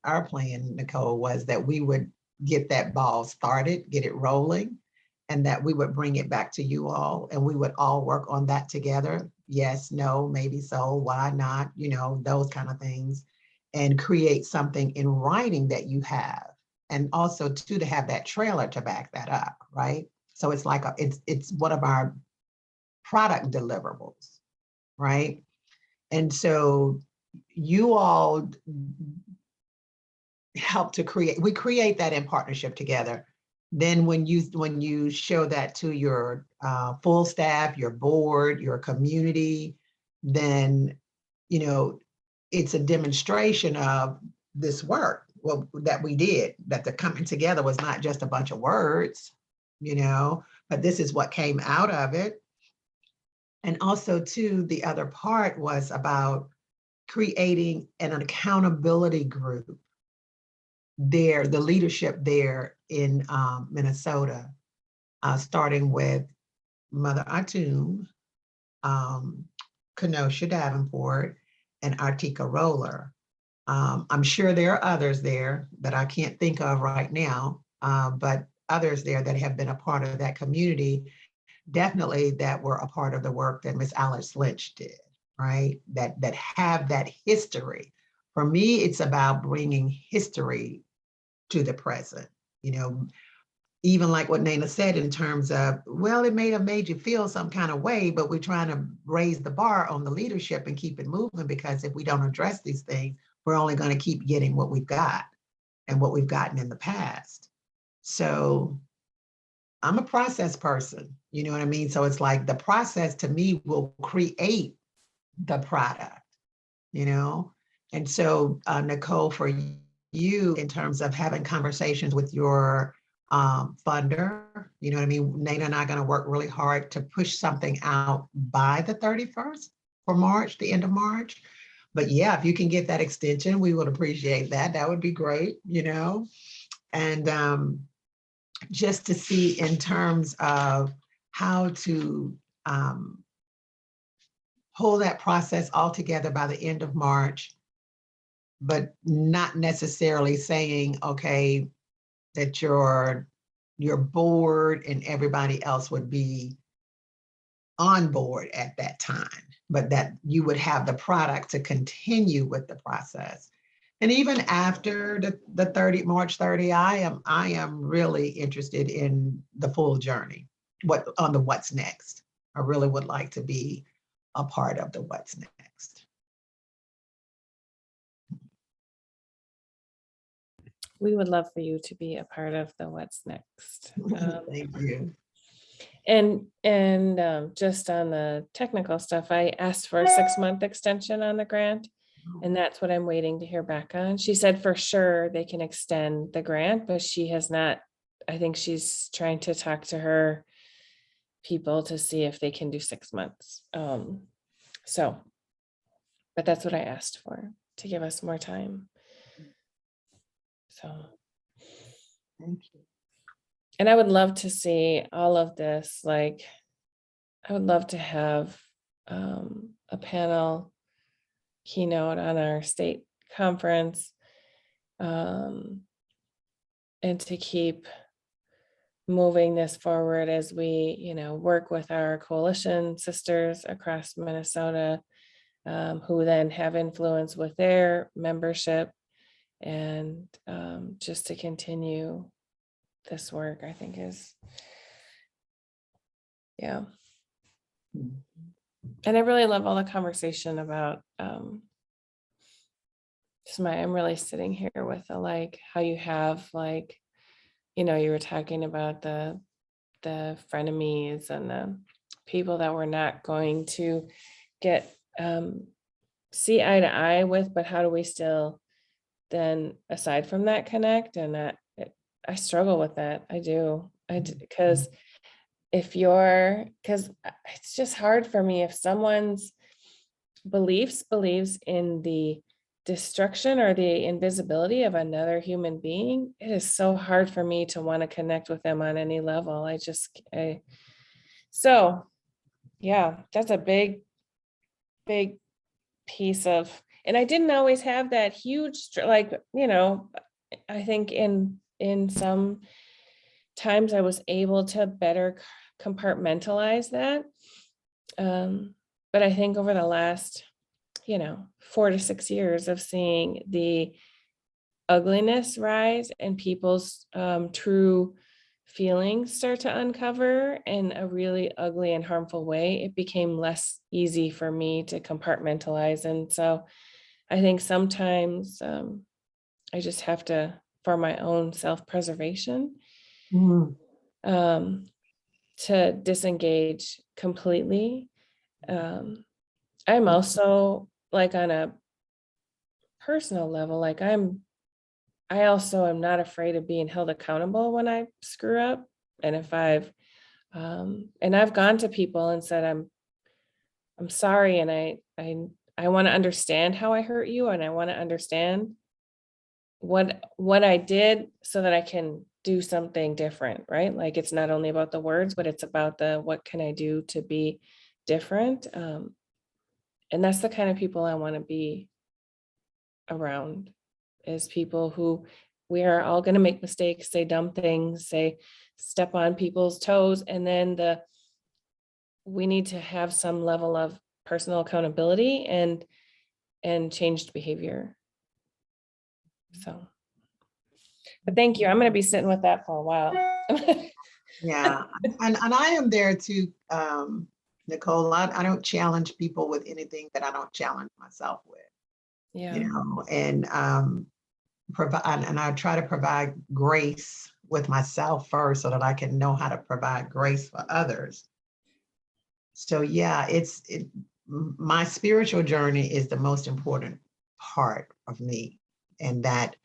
our plan, Nicole, was that we would get that ball started, get it rolling, and that we would bring it back to you all, and we would all work on that together. Yes, no, maybe so, why not, those kind of things, and create something in writing that you have. And also too, to have that trailer to back that up, right? So it's like, it's one of our product deliverables, right? And so you all help to we create that in partnership together. Then when you show that to your full staff, your board, your community, then, it's a demonstration of this work, that we did, that the coming together was not just a bunch of words, but this is what came out of it. And also too, the other part was about creating an accountability group there, the leadership there in Minnesota, starting with Mother Atum, Kenosha Davenport, and Artika Roller. I'm sure there are others there that I can't think of right now, but others there that have been a part of that community, definitely that were a part of the work that Miss Alice Lynch did, right? That have that history. For me, it's about bringing history to the present, even like what Nana said in terms of, well, it may have made you feel some kind of way, but we're trying to raise the bar on the leadership and keep it moving, because if we don't address these things, we're only going to keep getting what we've got and what we've gotten in the past. So I'm a process person, you know what I mean? So it's like the process to me will create the product, And so Nicole, for you, in terms of having conversations with your funder, you know what I mean? Nana and I are going to work really hard to push something out by the 31st for March, the end of March. But yeah, if you can get that extension, we would appreciate that. That would be great, And just to see in terms of how to pull that process all together by the end of March, but not necessarily saying, okay, that your your board and everybody else would be on board at that time, but that you would have the product to continue with the process. And even after the March 30, I am really interested in the full journey, what's next. I really would like to be a part of the what's next. We would love for you to be a part of the what's next. Thank you. And just on the technical stuff, I asked for a 6-month extension on the grant, and that's what I'm waiting to hear back on. She said for sure they can extend the grant, but she has not. I think she's trying to talk to her people to see if they can do 6 months. But that's what I asked for, to give us more time. So. Thank you. And I would love to see all of this, like, I would love to have a panel keynote on our state conference, and to keep moving this forward as we, work with our coalition sisters across Minnesota, who then have influence with their membership, and just to continue this work, I think is, yeah. And I really love all the conversation about I'm really sitting here with how you have you were talking about the frenemies and the people that we're not going to get see eye to eye with, but how do we still then, aside from that, connect? And that I struggle with that. I do because it's just hard for me if someone's believes in the destruction or the invisibility of another human being. It is so hard for me to want to connect with them on any level. So yeah, that's a big piece of, and I didn't always have that huge, I think in some times I was able to better compartmentalize that. But I think over the last, 4 to 6 years of seeing the ugliness rise and people's true feelings start to uncover in a really ugly and harmful way, it became less easy for me to compartmentalize. And so I think sometimes I just have to, for my own self-preservation, to disengage completely. I'm also on a personal level, I also am not afraid of being held accountable when I screw up. And if I've gone to people and said, I'm sorry. And I want to understand how I hurt you. And I want to understand what I did so that I can do something different, right? It's not only about the words, but it's about what can I do to be different? And that's the kind of people I want to be around, is people who, we are all going to make mistakes, say dumb things, step on people's toes. And then we need to have some level of personal accountability and changed behavior. So, but thank you. I'm going to be sitting with that for a while. Yeah, and I am there too, Nicole. I don't challenge people with anything that I don't challenge myself with. Yeah. And provide, and I try to provide grace with myself first so that I can know how to provide grace for others. So yeah, my spiritual journey is the most important part of me, and that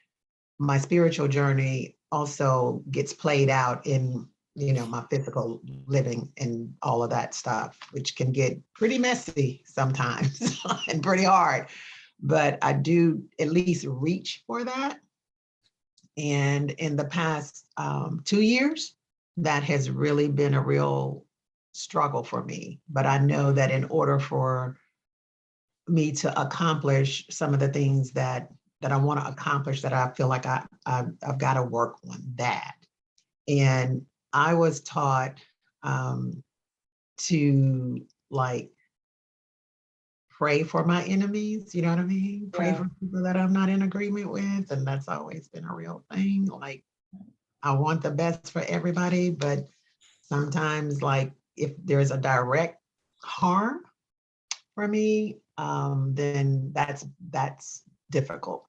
my spiritual journey also gets played out in my physical living and all of that stuff, which can get pretty messy sometimes and pretty hard. But I do at least reach for that. And in the past 2 years, that has really been a real struggle for me. But I know that in order for me to accomplish some of the things that I want to accomplish, that I feel like I've got to work on that. And I was taught to like pray for my enemies, you know what I mean? Pray Yeah. for people that I'm not in agreement with. And that's always been a real thing. Like, I want the best for everybody, but sometimes, like, if there's a direct harm for me, then that's difficult.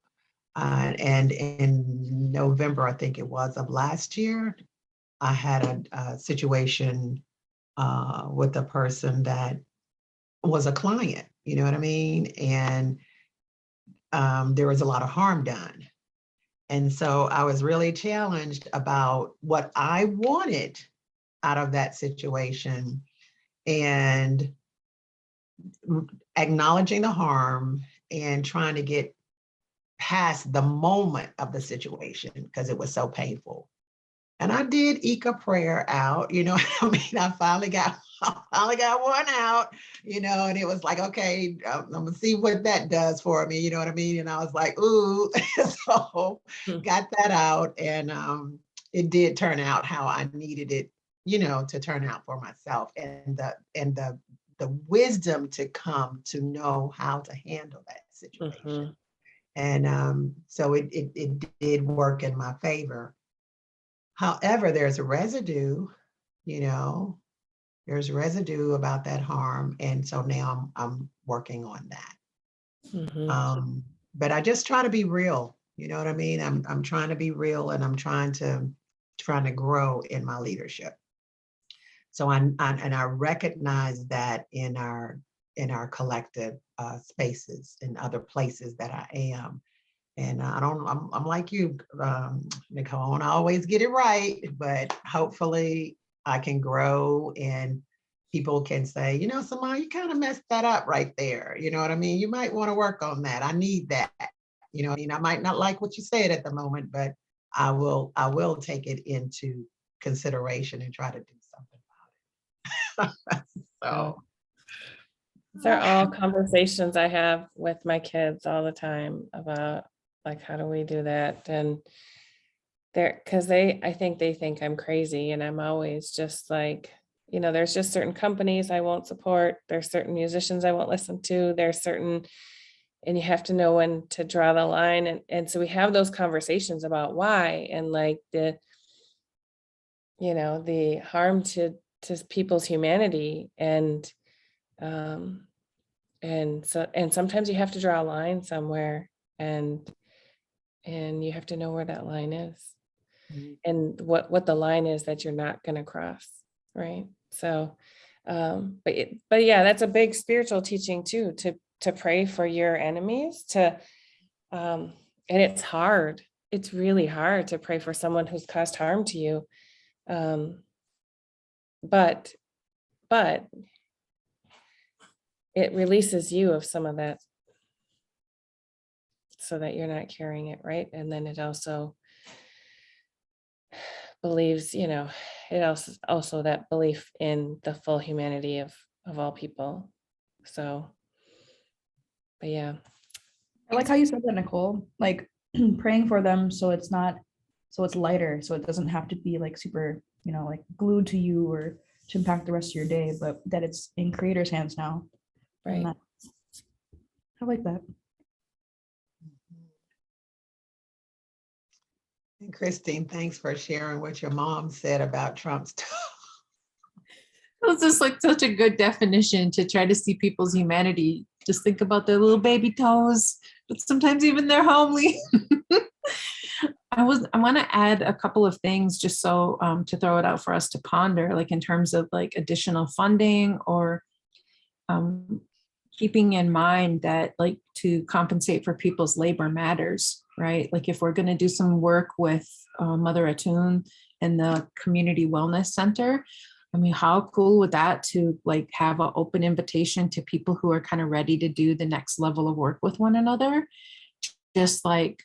And in November, I think it was, of last year, I had a situation with a person that was a client, you know what I mean? And there was a lot of harm done. And so I was really challenged about what I wanted out of that situation and acknowledging the harm and trying to get past the moment of the situation because it was so painful. And I did eke a prayer out, you know what I mean? I finally got one out, you know, and it was like, okay, I'm gonna see what that does for me, you know what I mean? And I was like, ooh, so got that out, and it did turn out how I needed it, you know, to turn out for myself, and the wisdom to come to know how to handle that situation. And so it did work in my favor. However, there's a residue, you know, there's residue about that harm. And so now I'm working on that. But I just try to be real, you know what I mean? I'm trying to be real, and I'm trying to grow in my leadership. So I recognize that in our collective spaces, in other places that I am. And I'm like you, Nicole, I don't always get it right, but hopefully I can grow and people can say, you know, Samara, you kind of messed that up right there. You know what I mean? You might want to work on that. I need that. You know what I mean? I might not like what you said at the moment, but I will take it into consideration and try to do something about it. So These are all conversations I have with my kids all the time about, like, how do we do that? And because I think they think I'm crazy, and I'm always just like, you know, there's just certain companies I won't support. There's certain musicians I won't listen to. There's certain, and you have to know when to draw the line. And so we have those conversations about why, and like the, you know, the harm to people's humanity. And sometimes you have to draw a line somewhere, and you have to know where that line is, and what the line is that you're not going to cross, right? So but yeah, that's a big spiritual teaching too, to pray for your enemies, and it's hard. It's really hard to pray for someone who's caused harm to you, but it releases you of some of that, so that you're not carrying it, right? And then it also believes, you know, it also that belief in the full humanity of all people. So, but yeah. I like how you said that, Nicole, like praying for them so it's lighter, so it doesn't have to be like super, you know, like glued to you or to impact the rest of your day, but that it's in Creator's hands now. Right. I like that. And Christine, thanks for sharing what your mom said about Trump's. It was just like such a good definition to try to see people's humanity. Just think about their little baby toes, but sometimes even they're homely. I want to add a couple of things just so to throw it out for us to ponder, like in terms of like additional funding, or keeping in mind that like to compensate for people's labor matters, right? Like if we're going to do some work with Mother Atun and the Community Wellness Center, I mean, how cool would that to like have an open invitation to people who are kind of ready to do the next level of work with one another, just like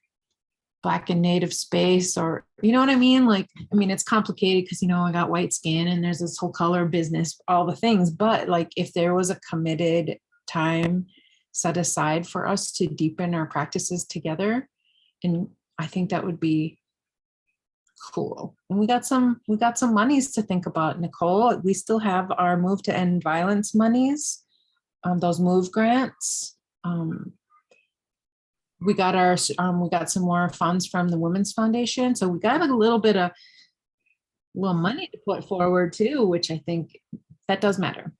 Black and Native space, or, you know what I mean? Like, I mean, it's complicated because, you know, I got white skin and there's this whole color business, all the things, but like if there was a committed time set aside for us to deepen our practices together, and I think that would be Cool. And we got some monies to think about, Nicole. We still have our Move to End Violence monies, those MOVE grants. We got some more funds from the Women's Foundation. So we got a little money to put forward too, which I think that does matter.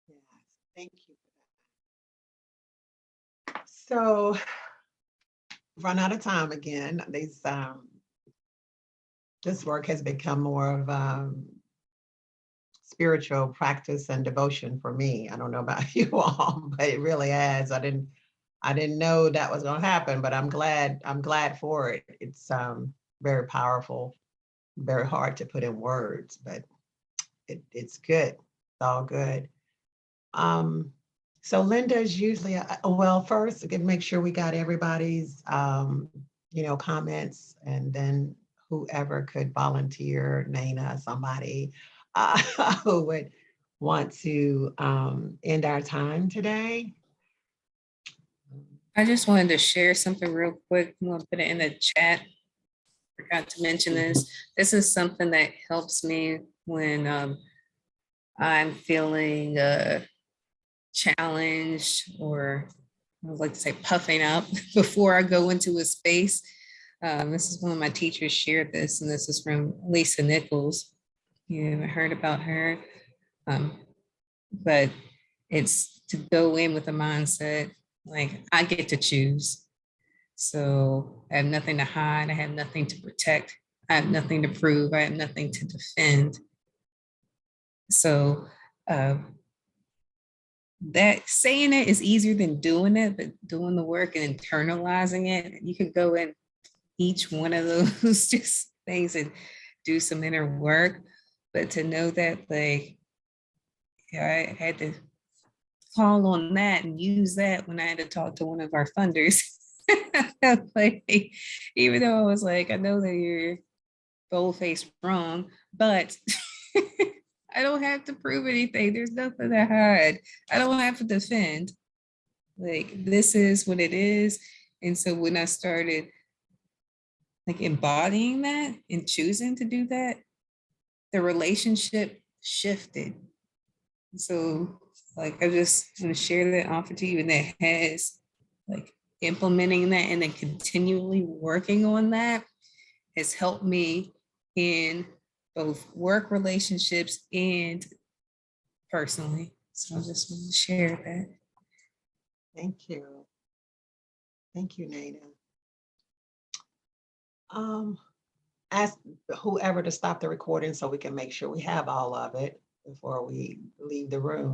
Yes, thank you for that. So, run out of time again. This work has become more of spiritual practice and devotion for me. I don't know about you all, but it really has. I didn't know that was going to happen, but I'm glad for it. It's very powerful, very hard to put in words, but it's good. It's all good. So Linda's usually, well, first, we can make sure we got everybody's, comments, and then whoever could volunteer, Nana, somebody who would want to end our time today. I just wanted to share something real quick. I'm gonna put it in the chat. Forgot to mention this. This is something that helps me when I'm feeling challenged, or I would like to say puffing up before I go into a space. This is one of my teachers shared this, and this is from Lisa Nichols. You haven't heard about her, but it's to go in with a mindset like I get to choose. So I have nothing to hide. I have nothing to protect. I have nothing to prove. I have nothing to defend. So that saying it is easier than doing it, but doing the work and internalizing it, you could go in each one of those just things and do some inner work. But to know that, like, I had to call on that and use that when I had to talk to one of our funders. Like, even though I was like, I know that you're bold-faced wrong, but I don't have to prove anything. There's nothing to hide. I don't have to defend. Like, this is what it is. And so when I started like embodying that and choosing to do that, the relationship shifted. So like, I just want to share that offer to you, and that has like implementing that and then continually working on that has helped me in both work relationships and personally. So I just want to share that. Thank you. Thank you, Nana. Ask whoever to stop the recording so we can make sure we have all of it before we leave the room.